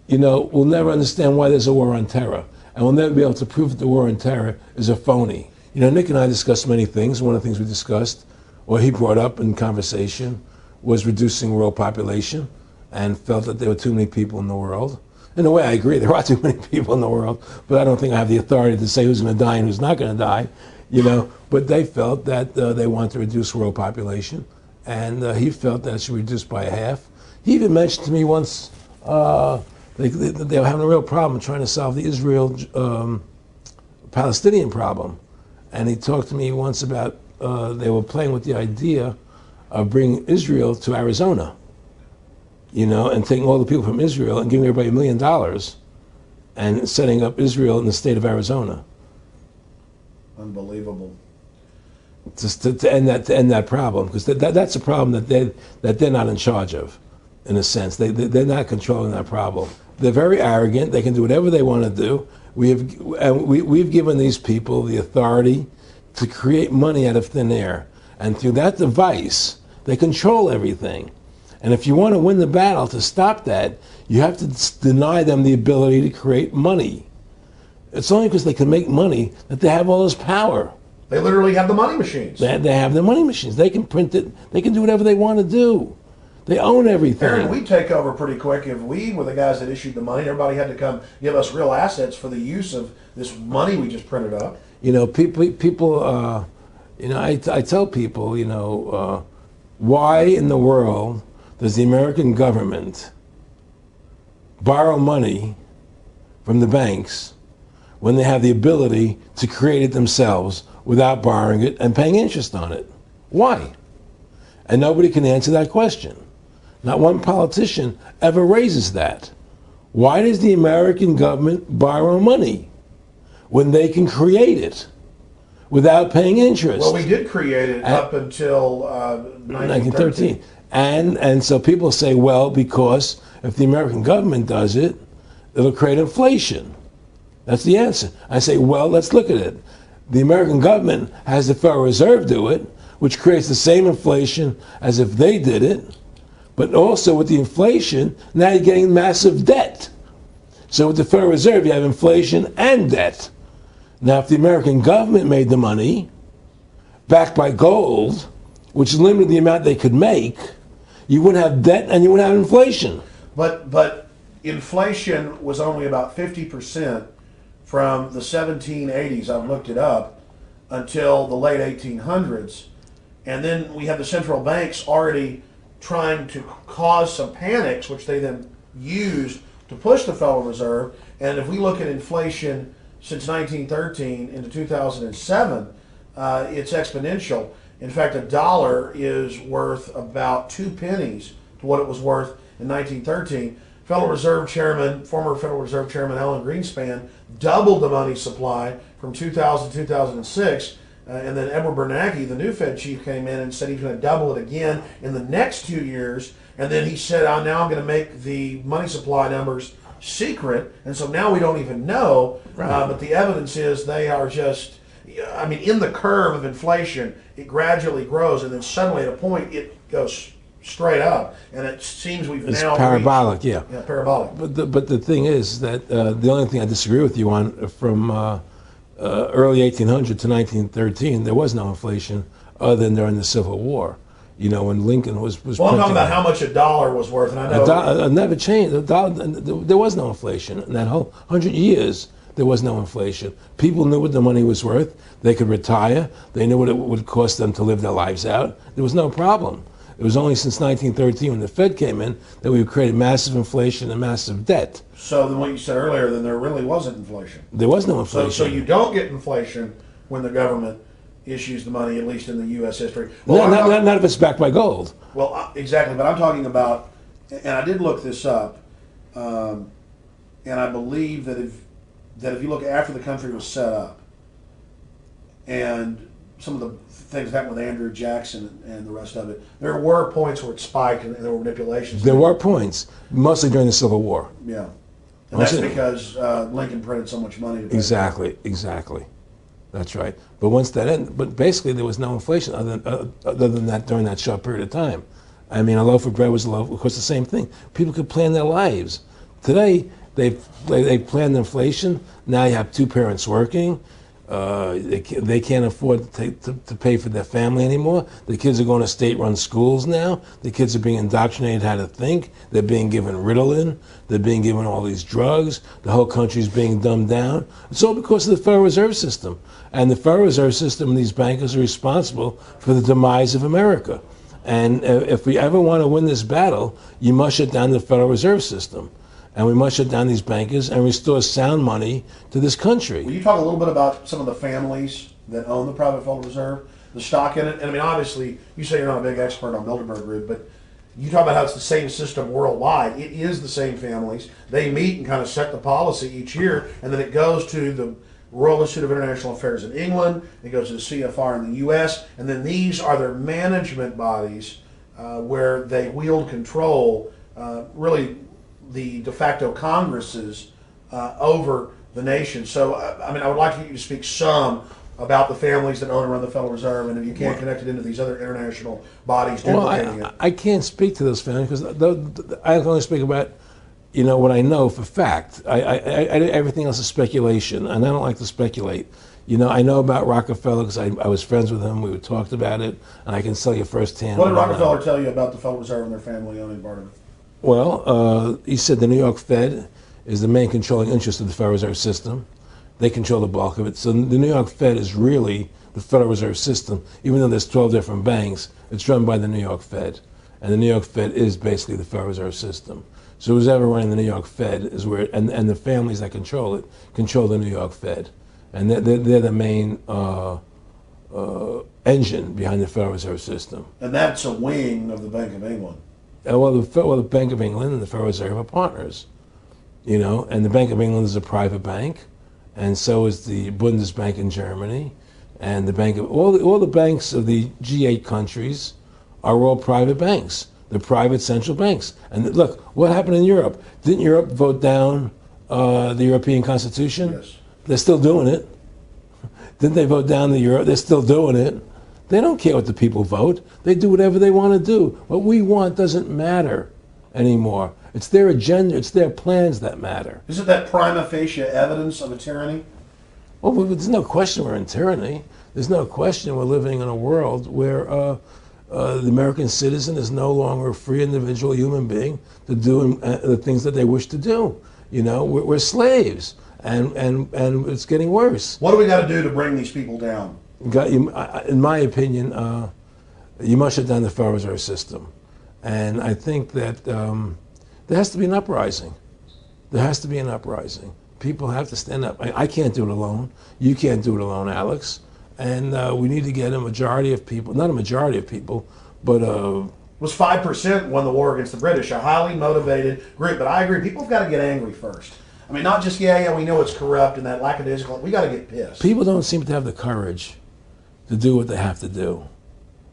you know, we'll never understand why there's a war on terror. And we'll never be able to prove that the war on terror is a phony. You know, Nick and I discussed many things. One of the things we discussed, or he brought up in conversation, was reducing world population, and felt that there were too many people in the world. In a way, I agree, there are too many people in the world, but I don't think I have the authority to say who's going to die and who's not going to die, you know. But they felt that they wanted to reduce world population, and he felt that it should be reduced by half. He even mentioned to me once they were having a real problem trying to solve the Israel Palestinian problem. And he talked to me once about they were playing with the idea of bringing Israel to Arizona, and taking all the people from Israel and giving everybody $1 million and setting up Israel in the state of Arizona. Unbelievable. Just to end that problem, because that's a problem that they're not in charge of, in a sense. They're not controlling that problem. They're very arrogant. They can do whatever they want to do. We've given these people the authority to create money out of thin air, and through that device, they control everything. And if you want to win the battle to stop that, you have to deny them the ability to create money. It's only because they can make money that they have all this power. They literally have the money machines. They have the money machines. They can print it. They can do whatever they want to do. They own everything. Aaron, we take over pretty quick. If we were the guys that issued the money, everybody had to come give us real assets for the use of this money we just printed up. People. I tell people, why in the world does the American government borrow money from the banks when they have the ability to create it themselves without borrowing it and paying interest on it? Why? And nobody can answer that question. Not one politician ever raises that. Why does the American government borrow money when they can create it without paying interest? Well, we did create it up until 1913. And so people say, well, because if the American government does it, it'll create inflation. That's the answer. I say, well, let's look at it. The American government has the Federal Reserve do it, which creates the same inflation as if they did it. But also with the inflation, now you're getting massive debt. So with the Federal Reserve, you have inflation and debt. Now, if the American government made the money, backed by gold, which limited the amount they could make, you wouldn't have debt and you wouldn't have inflation. But inflation was only about 50% from the 1780s, I've looked it up, until the late 1800s. And then we have the central banks already trying to cause some panics, which they then used to push the Federal Reserve. And if we look at inflation since 1913 into 2007, it's exponential. In fact, a dollar is worth about 2 pennies to what it was worth in 1913. Federal Reserve Chairman, former Federal Reserve Chairman Alan Greenspan, doubled the money supply from 2000 to 2006. And then Edward Bernanke, the new Fed chief, came in and said he's going to double it again in the next 2 years. And then he said, now I'm going to make the money supply numbers secret. And so now we don't even know. Right. But the evidence is they are just, in the curve of inflation, it gradually grows. And then suddenly at a point, it goes straight up. And it seems it's now parabolic, yeah, parabolic. But the thing is that the only thing I disagree with you on from early 1800 to 1913, there was no inflation other than during the Civil War. When Lincoln was well, I'm talking about how much a dollar was worth, and I know it never changed. There was no inflation in that whole 100 years. There was no inflation. People knew what the money was worth. They could retire. They knew what it would cost them to live their lives out. There was no problem. It was only since 1913 when the Fed came in that we created massive inflation and massive debt. So then what you said earlier, then there really wasn't inflation. There was no inflation. So you don't get inflation when the government issues the money, at least in the U.S. history. Well, not if it's backed by gold. Well, exactly. But I'm talking about, and I did look this up, and I believe that if you look after the country was set up, and some of the things that happened with Andrew Jackson and the rest of it, there were points where it spiked and there were manipulations. There were points, mostly during the Civil War. Yeah. And that's because Lincoln printed so much money to pay. Exactly. That's right. But once that ended, but basically there was no inflation other than that during that short period of time. A loaf of bread was a loaf, of course, the same thing. People could plan their lives. Today, they planned inflation. Now you have two parents working. They can't afford to pay for their family anymore. The kids are going to state-run schools now. The kids are being indoctrinated how to think. They're being given Ritalin. They're being given all these drugs. The whole country's being dumbed down. It's all because of the Federal Reserve System. And the Federal Reserve System and these bankers are responsible for the demise of America. And if we ever want to win this battle, you must shut down the Federal Reserve System. and we must shut down these bankers and restore sound money to this country. Will you talk a little bit about some of the families that own the private Federal Reserve, the stock in it? And I mean, obviously, you say you're not a big expert on Bilderberg Group, but you talk about how it's the same system worldwide. It is the same families. They meet and kind of set the policy each year, and then it goes to the Royal Institute of International Affairs in England, it goes to the CFR in the U.S., and then these are their management bodies where they wield control, really the de facto Congresses over the nation. So, I mean, I would like you to speak some about the families that own and run the Federal Reserve, and if you can't connect it into these other international bodies duplicating it. I can't speak to those families because I can only speak about, you know, what I know for fact. Everything else is speculation, and I don't like to speculate. You know, I know about Rockefeller because I was friends with him. We talked about it, and I can tell you firsthand. What did Rockefeller tell you about the Federal Reserve and their family owning part of it? Well, he said the New York Fed is the main controlling interest of the Federal Reserve System. They control the bulk of it. So the New York Fed is really the Federal Reserve System. Even though there's 12 different banks, it's run by the New York Fed. And the New York Fed is basically the Federal Reserve System. So who's ever running the New York Fed is where, and the families that control it, control the New York Fed. And they're the main engine behind the Federal Reserve System. And that's a wing of the Bank of England. Well, the Bank of England and the Federal Reserve are partners. You know, and the Bank of England is a private bank. And so is the Bundesbank in Germany, and the bank of all the banks of the G8 countries are all private banks. They're private central banks. And look, what happened in Europe? Didn't Europe vote down the European Constitution? Yes. They're still doing it. Didn't they vote down the euro? They're still doing it. They don't care what the people vote. They do whatever they want to do. What we want doesn't matter anymore. It's their agenda, it's their plans that matter. Isn't that prima facie evidence of a tyranny? Well, there's no question we're in tyranny. There's no question we're living in a world where the American citizen is no longer a free individual human being to do the things that they wish to do. You know, we're slaves, and it's getting worse. What do we got to do to bring these people down? In my opinion, you must shut down the Federal Reserve System. And I think that there has to be an uprising. There has to be an uprising. People have to stand up. I can't do it alone. You can't do it alone, Alex. And we need to get a majority of people, not a majority of people, but It was 5% won the war against the British, a highly motivated group. But I agree, people have got to get angry first. I mean, not just, yeah, we know it's corrupt and that lackadaisical. We got to get pissed. people don't seem to have the courage to do what they have to do.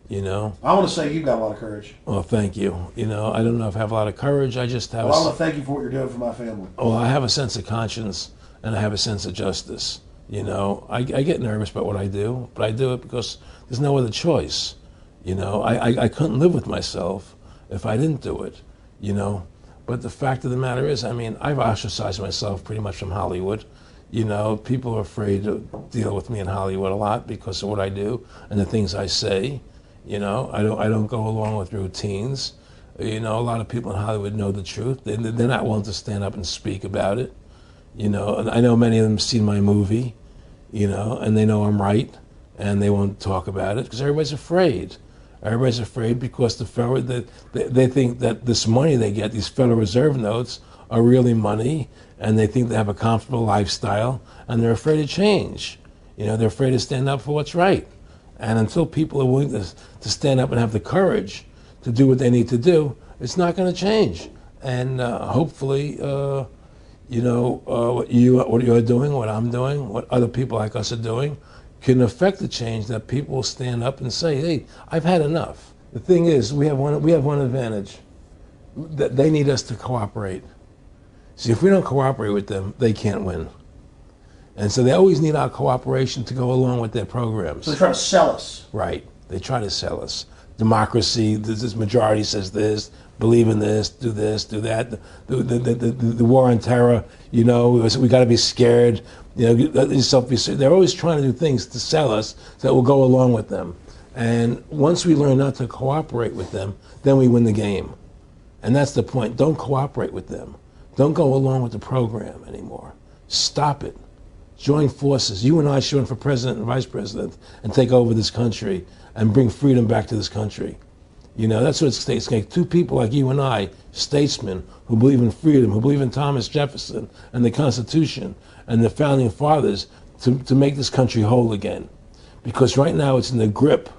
You know? I want to say you've got a lot of courage. Well, thank you. You know, I don't know if I have a lot of courage. I just have Well, I want to thank you for what you're doing for my family. I have a sense of conscience and I have a sense of justice. You know, I get nervous about what I do, but I do it because there's no other choice. You know, I couldn't live with myself if I didn't do it, you know. But the fact of the matter is, I mean, I've ostracized myself pretty much from Hollywood. You know, people are afraid to deal with me in Hollywood a lot because of what I do and the things I say. You know, I don't go along with routines. You know, a lot of people in Hollywood know the truth. They're not willing to stand up and speak about it. You know, and I know many of them have seen my movie, you know, and they know I'm right, and they won't talk about it because everybody's afraid. Everybody's afraid because they think that this money they get, these Federal Reserve notes, are really money, and they think they have a comfortable lifestyle, and they're afraid to change. You know, they're afraid to stand up for what's right. And until people are willing to stand up and have the courage to do what they need to do, it's not going to change. And hopefully, you know, what you're doing, what I'm doing, what other people like us are doing, can affect the change that people will stand up and say, hey, I've had enough. The thing is, we have one advantage, that they need us to cooperate. See, if we don't cooperate with them, they can't win. And so they always need our cooperation to go along with their programs. So they try to sell us. Right. They try to sell us. Democracy, this majority says this, believe in this, do that. The war on terror, you know, we got to be scared. You know, they're always trying to do things to sell us so that we'll go along with them. And once we learn not to cooperate with them, then we win the game. And that's the point. Don't cooperate with them. Don't go along with the program anymore. Stop it. Join forces. You and I should run for president and vice president and take over this country and bring freedom back to this country. You know, that's what it's going to take. Two people like you and I, statesmen, who believe in freedom, who believe in Thomas Jefferson and the Constitution and the Founding Fathers to make this country whole again. Because right now it's in the grip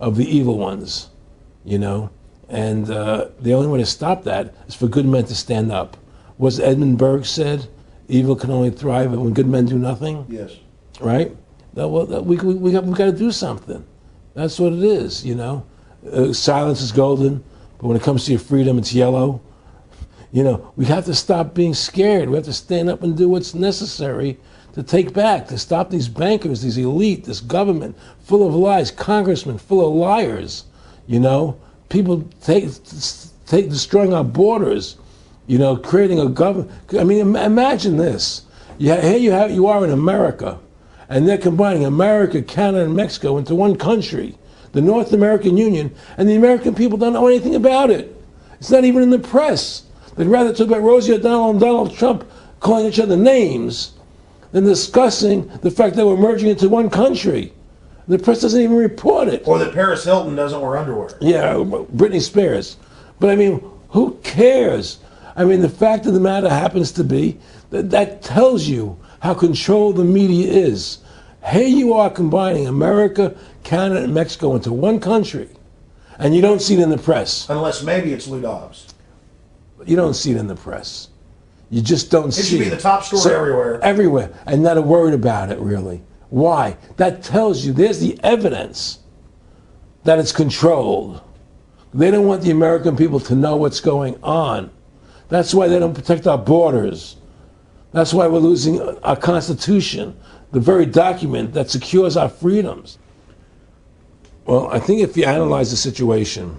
of the evil ones, you know. And the only way to stop that is for good men to stand up. Was Edmund Burke said, evil can only thrive when good men do nothing? Yes. Right? We got to do something. That's what it is, you know. Silence is golden, but when it comes to your freedom, it's yellow. You know, we have to stop being scared. We have to stand up and do what's necessary to take back, to stop these bankers, these elite, this government full of lies, congressmen full of liars, you know. People destroying our borders, you know, creating a government. I mean, imagine this. Here you are in America, and they're combining America, Canada, and Mexico into one country, the North American Union, and the American people don't know anything about it. It's not even in the press. They'd rather talk about Rosie O'Donnell and Donald Trump calling each other names than discussing the fact that we're merging into one country. The press doesn't even report it. Or that Paris Hilton doesn't wear underwear. Yeah, Britney Spears. But I mean, who cares? I mean, the fact of the matter happens to be that tells you how controlled the media is. Here you are combining America, Canada, and Mexico into one country, and you don't see it in the press. Unless maybe it's Lou Dobbs. You don't see it in the press. You just don't see it. It should be the top story everywhere. Everywhere, and not a word about it, really. Why? That tells you there's the evidence that it's controlled. They don't want the American people to know what's going on. That's why they don't protect our borders. That's why we're losing our Constitution, the very document that secures our freedoms. Well, I think if you analyze the situation,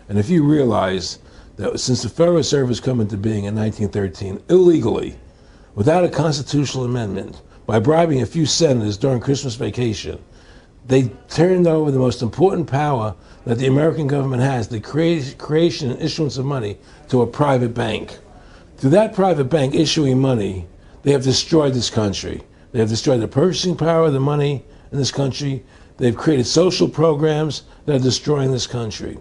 and if you realize that since the Federal Reserve has come into being in 1913, illegally, without a constitutional amendment, by bribing a few senators during Christmas vacation, they turned over the most important power that the American government has, the creation and issuance of money, to a private bank. Through that private bank issuing money, they have destroyed this country. They have destroyed the purchasing power of the money in this country. They've created social programs that are destroying this country.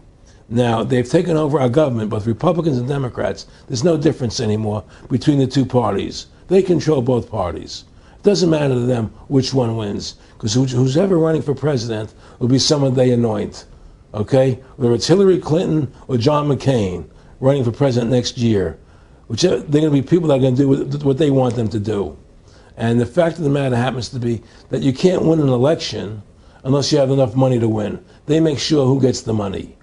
Now, they've taken over our government, both Republicans and Democrats. There's no difference anymore between the two parties. They control both parties. It doesn't matter to them which one wins, because who's ever running for president will be someone they anoint, okay? Whether it's Hillary Clinton or John McCain running for president next year, they're going to be people that are going to do what they want them to do. And the fact of the matter happens to be that you can't win an election unless you have enough money to win. They make sure who gets the money,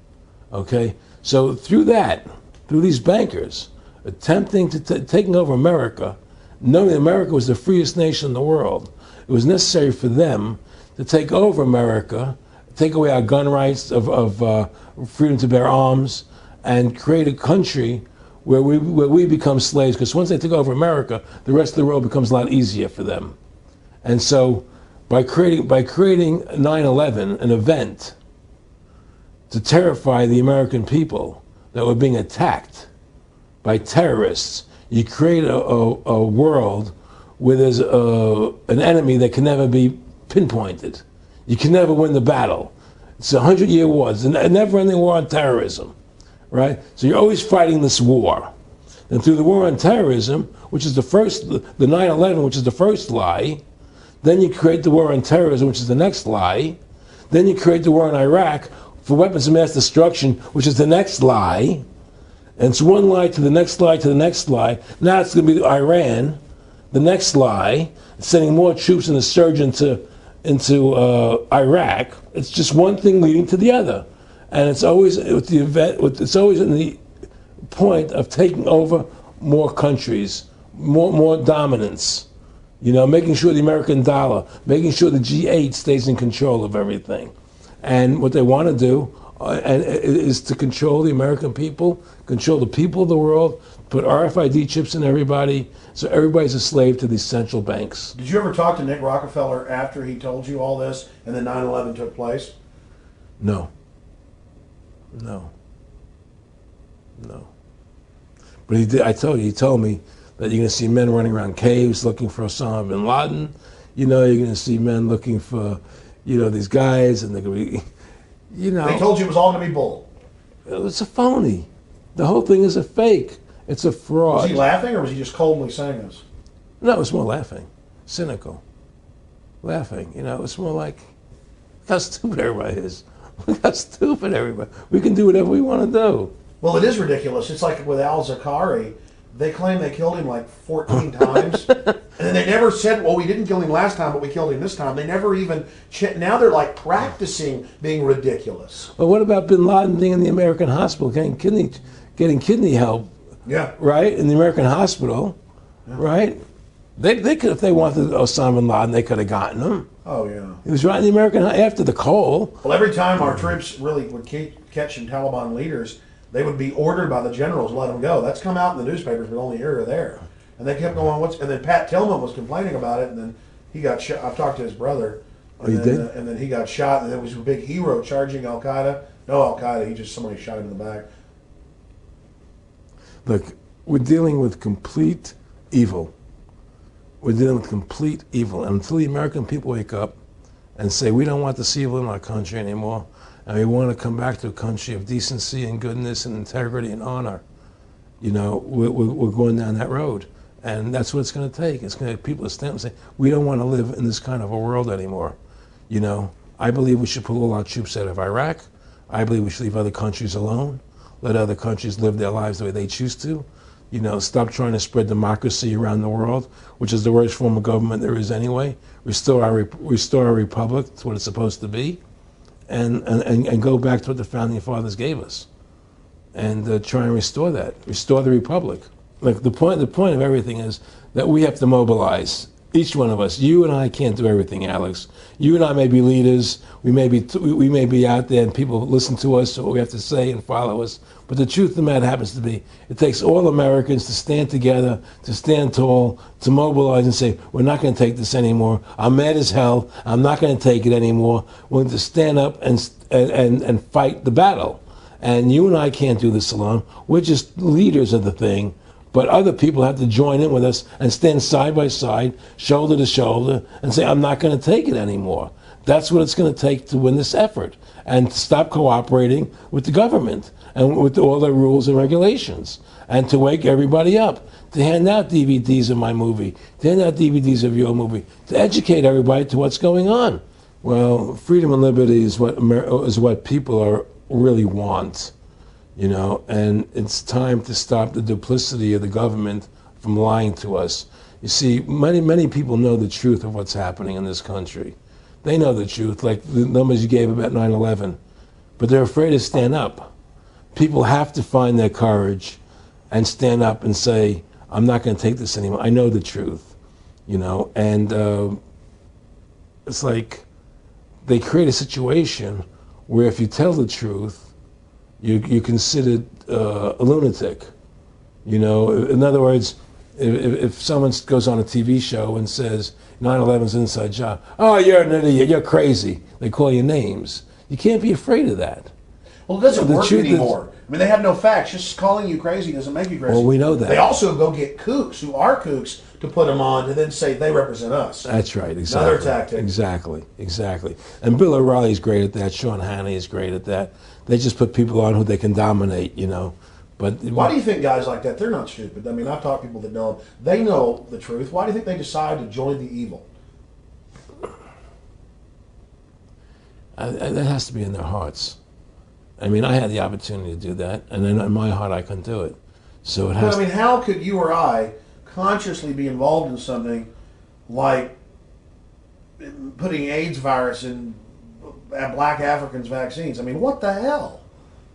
okay? So through these bankers attempting to taking over America, knowing America was the freest nation in the world, it was necessary for them to take over America, take away our gun rights of freedom to bear arms, and create a country where we become slaves. Because once they take over America, the rest of the world becomes a lot easier for them. And so, by creating 9/11, an event to terrify the American people that were being attacked by terrorists, you create a world where there's an enemy that can never be pinpointed. You can never win the battle. It's a 100-year war. It's a never-ending war on terrorism, right? So you're always fighting this war. And through the war on terrorism, which is the 9/11, which is the first lie, then you create the war on terrorism, which is the next lie. Then you create the war in Iraq for weapons of mass destruction, which is the next lie. And it's one lie to the next lie to the next lie. Now it's going to be Iran, the next lie, sending more troops and a surge into Iraq. It's just one thing leading to the other, and it's always it's always in the point of taking over more countries, more dominance. You know, making sure the American dollar, making sure the G8 stays in control of everything, and what they want to do is to control the American people, control the people of the world, put RFID chips in everybody, so everybody's a slave to these central banks. Did you ever talk to Nick Rockefeller after he told you all this and then 9/11 took place? No. But he did. He told me that you're going to see men running around caves looking for Osama bin Laden. You know, you're going to see men looking for, these guys, and they're going to be, They told you it was all going to be bull. It's a phony. The whole thing is a fake. It's a fraud. Was he laughing, or was he just coldly saying this? No, it's more laughing, cynical, laughing. You know, it's more like, look how stupid everybody is. Look how stupid everybody. We can do whatever we want to do. Well, it is ridiculous. It's like with Al Zakari. They claim they killed him like 14 times. And then they never said, well, we didn't kill him last time, but we killed him this time. They never even, now they're like practicing being ridiculous. But what about Bin Laden being in the American hospital, getting kidney help? Yeah. Right? In the American hospital, right? They could, if they wanted Osama bin Laden, they could have gotten him. Oh, yeah. He was right in the American, after the Cole. Well, every time our troops really would catch some Taliban leaders, they would be ordered by the generals to let them go. That's come out in the newspapers, but only here or there. And they kept going, and then Pat Tillman was complaining about it, and then he got shot. I've talked to his brother. Oh, you did? And then he got shot, and there was a big hero charging Al-Qaeda. No Al-Qaeda, he just, somebody shot him in the back. Look, we're dealing with complete evil. We're dealing with complete evil. And until the American people wake up and say, we don't want this evil in our country anymore, and we want to come back to a country of decency and goodness and integrity and honor, you know, we're going down that road. And that's what it's going to take. It's going to people to stand up and say, we don't want to live in this kind of a world anymore. You know, I believe we should pull all our troops out of Iraq. I believe we should leave other countries alone. Let other countries live their lives the way they choose to. You know, stop trying to spread democracy around the world, which is the worst form of government there is anyway. Restore our republic to what it's supposed to be. And go back to what the founding fathers gave us, and try and restore that, restore the republic. Like the point of everything is that we have to mobilize. Each one of us. You and I can't do everything, Alex. You and I may be leaders. We may be out there, and people listen to us, what we have to say, and follow us. But the truth of the matter happens to be, it takes all Americans to stand together, to stand tall, to mobilize and say, we're not going to take this anymore. I'm mad as hell. I'm not going to take it anymore. We're going to stand up and fight the battle. And you and I can't do this alone. We're just leaders of the thing. But other people have to join in with us and stand side by side, shoulder to shoulder, and say, I'm not going to take it anymore. That's what it's going to take to win this effort, and to stop cooperating with the government and with all their rules and regulations, and to wake everybody up, to hand out DVDs of my movie, to hand out DVDs of your movie, to educate everybody to what's going on. Well, freedom and liberty is what people really want. You know, and it's time to stop the duplicity of the government from lying to us. You see, many people know the truth of what's happening in this country. They know the truth, like the numbers you gave about 9/11, but they're afraid to stand up. People have to find their courage and stand up and say, I'm not going to take this anymore. I know the truth, you know, and it's like they create a situation where if you tell the truth, you're considered a lunatic. You know, in other words, if someone goes on a TV show and says 9/11's an inside job, oh, you're an idiot, you're crazy. They call you names. You can't be afraid of that. Well, it doesn't work anymore. I mean, they have no facts. Just calling you crazy doesn't make you crazy. Well, we know that. They also go get kooks who are kooks to put them on to then say they represent us. That's right, exactly. Another tactic. Exactly. And Bill O'Reilly's great at that. Sean Hannity is great at that. They just put people on who they can dominate, you know. But why do you think guys like that, they're not stupid? I mean, I've talked to people that know them. They know the truth. Why do you think they decide to join the evil? That has to be in their hearts. I mean, I had the opportunity to do that, and then in my heart I couldn't do it. So it has. But I mean, how could you or I consciously be involved in something like putting AIDS virus in black Africans' vaccines? I mean, what the hell?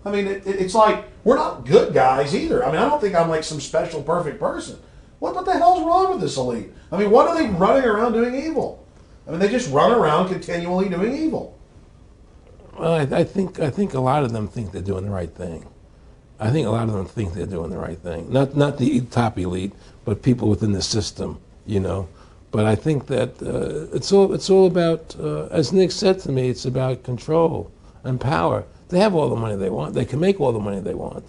I mean, it's like we're not good guys either. I mean, I don't think I'm like some special perfect person. What the hell's wrong with this elite? I mean, what are they running around doing evil? I mean, they just run around continually doing evil. Well, I think a lot of them think they're doing the right thing. I think a lot of them think they're doing the right thing. Not the top elite, but people within the system, you know. But I think that it's all about, as Nick said to me, it's about control and power. They have all the money they want. They can make all the money they want.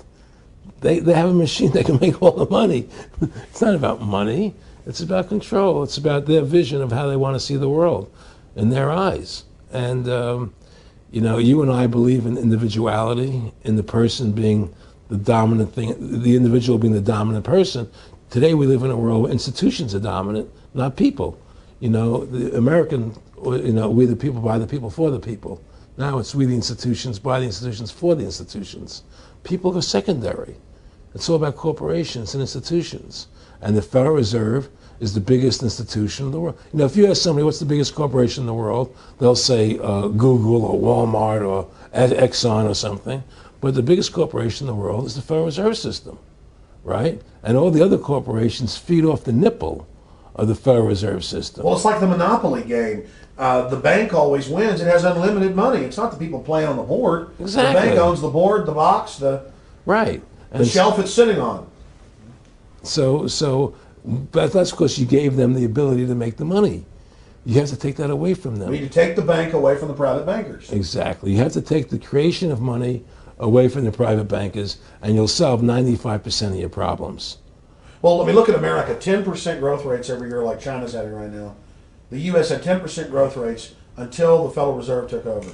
They have a machine that can make all the money. It's not about money. It's about control. It's about their vision of how they want to see the world in their eyes. And You know, you and I believe in individuality, in the person being the dominant thing, the individual being the dominant person. Today we live in a world where institutions are dominant, not people. You know, the American, you know, we the people, by the people, for the people. Now it's we the institutions, by the institutions, for the institutions. People are secondary. It's all about corporations and institutions. And the Federal Reserve is the biggest institution in the world. You know, if you ask somebody what's the biggest corporation in the world, they'll say Google or Walmart or Exxon or something. But the biggest corporation in the world is the Federal Reserve System, right? And all the other corporations feed off the nipple of the Federal Reserve System. Well, it's like the Monopoly game. The bank always wins. It has unlimited money. It's not the people playing on the board. Exactly. The bank owns the board, the box, the right. The shelf it's sitting on. But that's because you gave them the ability to make the money. You have to take that away from them. We need to take the bank away from the private bankers. Exactly. You have to take the creation of money away from the private bankers, and you'll solve 95% of your problems. Well, let me look at America. 10% growth rates every year like China's having right now. The U.S. had 10% growth rates until the Federal Reserve took over.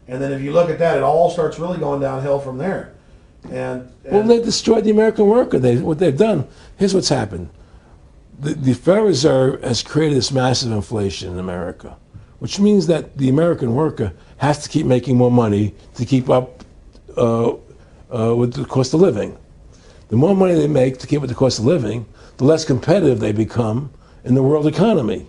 And then if you look at that, it all starts really going downhill from there. Well, they destroyed the American worker. What they've done, here's what's happened. The Federal Reserve has created this massive inflation in America, which means that the American worker has to keep making more money to keep up with the cost of living. The more money they make to keep with the cost of living, the less competitive they become in the world economy.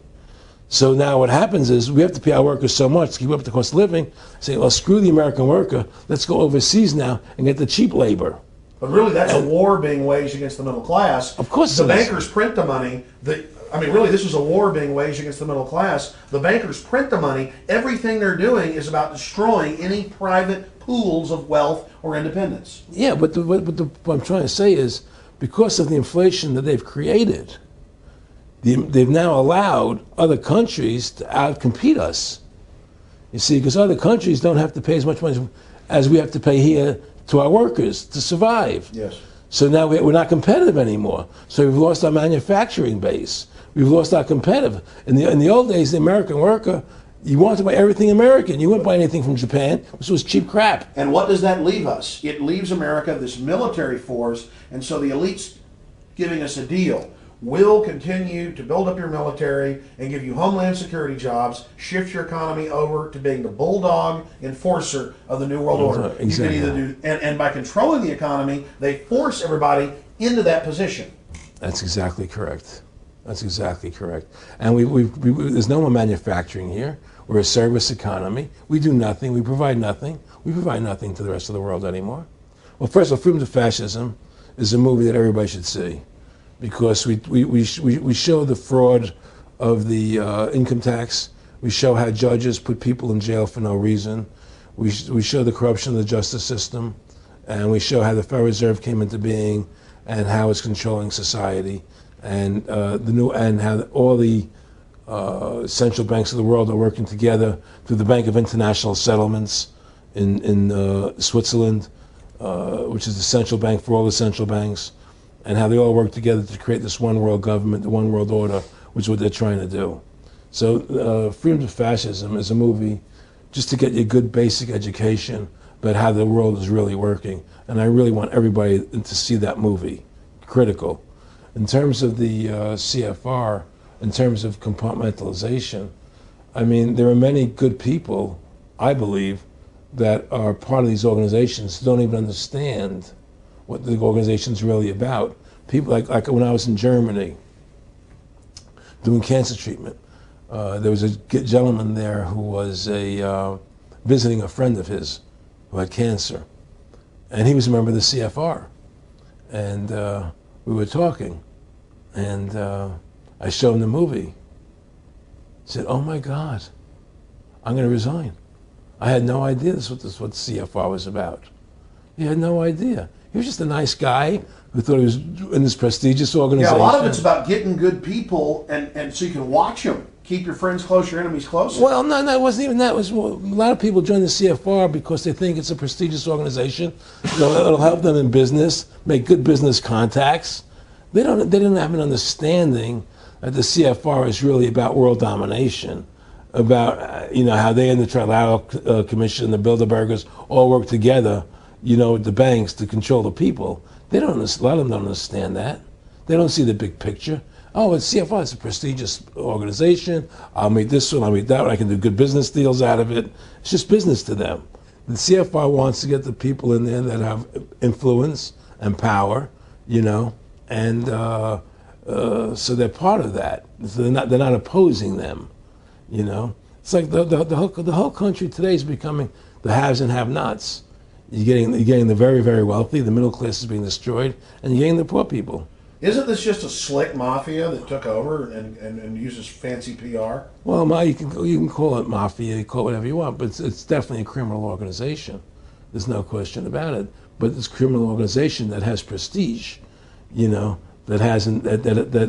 So now what happens is we have to pay our workers so much to keep up with the cost of living. Say, well, screw the American worker. Let's go overseas now and get the cheap labor. But really, that's a war being waged against the middle class. Of course, the bankers print the money. Really, this is a war being waged against the middle class. The bankers print the money. Everything they're doing is about destroying any private pools of wealth or independence. Yeah, but what I'm trying to say is, because of the inflation that they've created, they've now allowed other countries to outcompete us. You see, because other countries don't have to pay as much money as we have to pay here to our workers to survive. Yes. So now we're not competitive anymore. So we've lost our manufacturing base. We've lost our competitive. In the old days, the American worker, you wanted to buy everything American. You wouldn't buy anything from Japan, which was cheap crap. And what does that leave us? It leaves America this military force, and so the elite's giving us a deal. We'll continue to build up your military and give you homeland security jobs, shift your economy over to being the bulldog enforcer of the New World Order. Exactly. You can either do, and by controlling the economy, they force everybody into that position. That's exactly correct. That's exactly correct. And there's no more manufacturing here. We're a service economy. We do nothing. We provide nothing. We provide nothing to the rest of the world anymore. Well, first of all, Freedom to Fascism is a movie that everybody should see, because we show the fraud of the income tax. We show how judges put people in jail for no reason. We show the corruption of the justice system, and we show how the Federal Reserve came into being and how it's controlling society, and how all the central banks of the world are working together through the Bank of International Settlements in Switzerland, which is the central bank for all the central banks, and how they all work together to create this one world government, the one world order, which is what they're trying to do. So Freedom to Fascism is a movie just to get you a good basic education about how the world is really working. And I really want everybody to see that movie. Critical. In terms of the CFR, in terms of compartmentalization, I mean, there are many good people, I believe, that are part of these organizations who don't even understand what the organization's really about. People like when I was in Germany doing cancer treatment, there was a gentleman there who was visiting a friend of his who had cancer, and he was a member of the CFR, and we were talking, and I showed him the movie. He said, "Oh my God, I'm going to resign. I had no idea this was what CFR was about." He had no idea. He was just a nice guy who thought he was in this prestigious organization. Yeah, a lot of it's about getting good people, and so you can watch them. Keep your friends close, your enemies closer. Well, no, it wasn't even that. It was, well, a lot of people join the CFR because they think it's a prestigious organization. It'll help them in business, make good business contacts. They didn't have an understanding that the CFR is really about world domination. about how they and the Trilateral Commission, the Bilderbergers, all work together, with the banks to control the people. They don't. A lot of them don't understand that. They don't see the big picture. Oh, it's CFR. It's a prestigious organization. I'll meet this one. I'll meet that one. I can do good business deals out of it. It's just business to them. The CFR wants to get the people in there that have influence and power, and so they're part of that. So they're not opposing them, It's like the whole country today is becoming the haves and have-nots. You're getting the very, very wealthy, the middle class is being destroyed, and you're getting the poor people. Isn't this just a slick mafia that took over and uses fancy PR? Well, you can call it mafia, you call it whatever you want, but it's definitely a criminal organization. There's no question about it. But it's a criminal organization that has prestige, that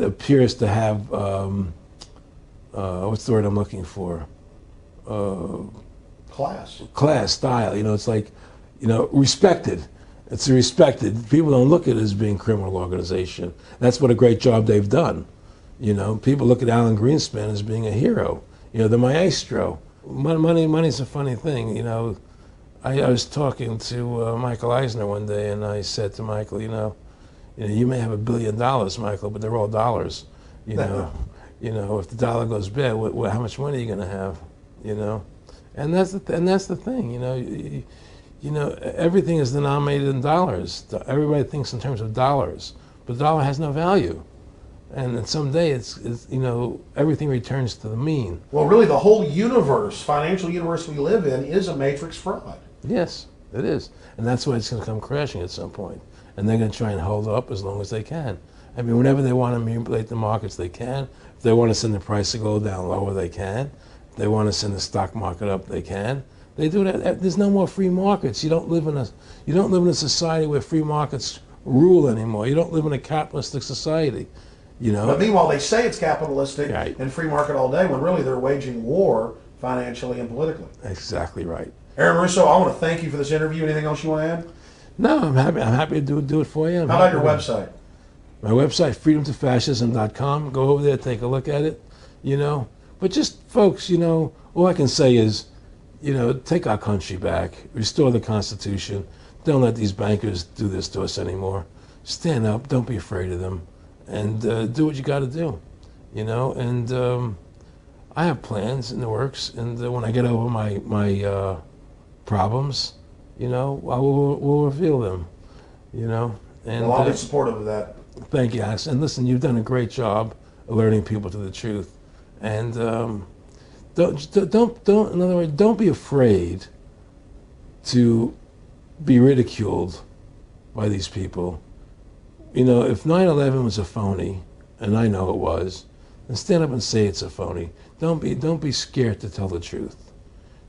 appears to have what's the word I'm looking for? Class, style. It's like, respected. It's respected. People don't look at it as being a criminal organization. That's what a great job they've done. People look at Alan Greenspan as being a hero. The maestro. Money's a funny thing. I was talking to Michael Eisner one day, and I said to Michael, you may have $1 billion, Michael, but they're all dollars. If the dollar goes bad, how much money are you going to have? And that's the thing. Everything is denominated in dollars. Everybody thinks in terms of dollars, but the dollar has no value. And someday it's everything returns to the mean. Well, really, the whole universe, financial universe we live in, is a matrix fraud. Yes, it is. And that's why it's going to come crashing at some point. And they're going to try and hold it up as long as they can. I mean, whenever they want to manipulate the markets, they can. If they want to send the price to go down lower, they can. If they want to send the stock market up, they can. They do that. There's no more free markets. You don't live in a society where free markets rule anymore. You don't live in a capitalistic society. But meanwhile, they say it's capitalistic right. and free market all day, when really they're waging war financially and politically. Exactly right. Aaron Russo, I want to thank you for this interview. Anything else you want to add? No, I'm happy to do it for you. How about your website? My website, freedomtofascism.com. Go over there, take a look at it. But just folks, all I can say is, take our country back, restore the Constitution. Don't let these bankers do this to us anymore. Stand up. Don't be afraid of them. And do what you got to do, And I have plans in the works. And when I get over my problems, we'll reveal them, And well, I'll be supportive of that. Thank you, Alex. And listen, you've done a great job alerting people to the truth. And don't. In other words, don't be afraid to be ridiculed by these people. If 9/11 was a phony, and I know it was, then stand up and say it's a phony. Don't be scared to tell the truth.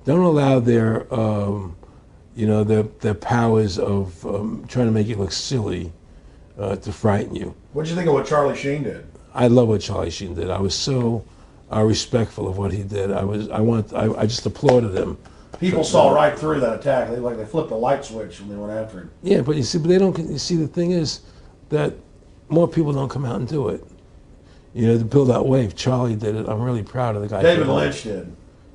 Don't allow their powers of trying to make you look silly to frighten you. What did you think of what Charlie Sheen did? I love what Charlie Sheen did. I was so respectful of what he did. I just applauded him. People saw right through that attack. They flipped the light switch when they went after him. Yeah, but they don't. You see, the thing is that more people don't come out and do it. To build that wave. Charlie did it. I'm really proud of the guy. David Lynch did,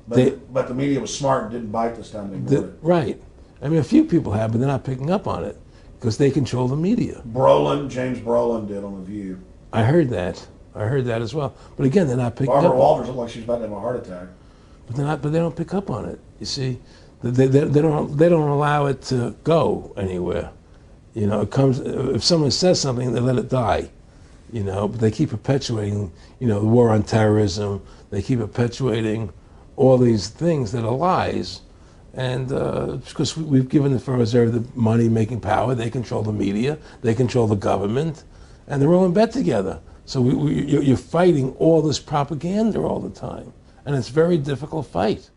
but the media was smart and didn't bite this time. Right. I mean, a few people have, but they're not picking up on it because they control the media. James Brolin did on The View. I heard that as well. But again, they're not picking up. Barbara Walters looked like she's about to have a heart attack. But they don't pick up on it. You see, they don't allow it to go anywhere. It comes if someone says something, they let it die. But they keep perpetuating, the war on terrorism. They keep perpetuating all these things that are lies. And because we've given the Federal Reserve the money-making power, they control the media, they control the government, and they're all in bed together. So you're fighting all this propaganda all the time, and it's a very difficult fight.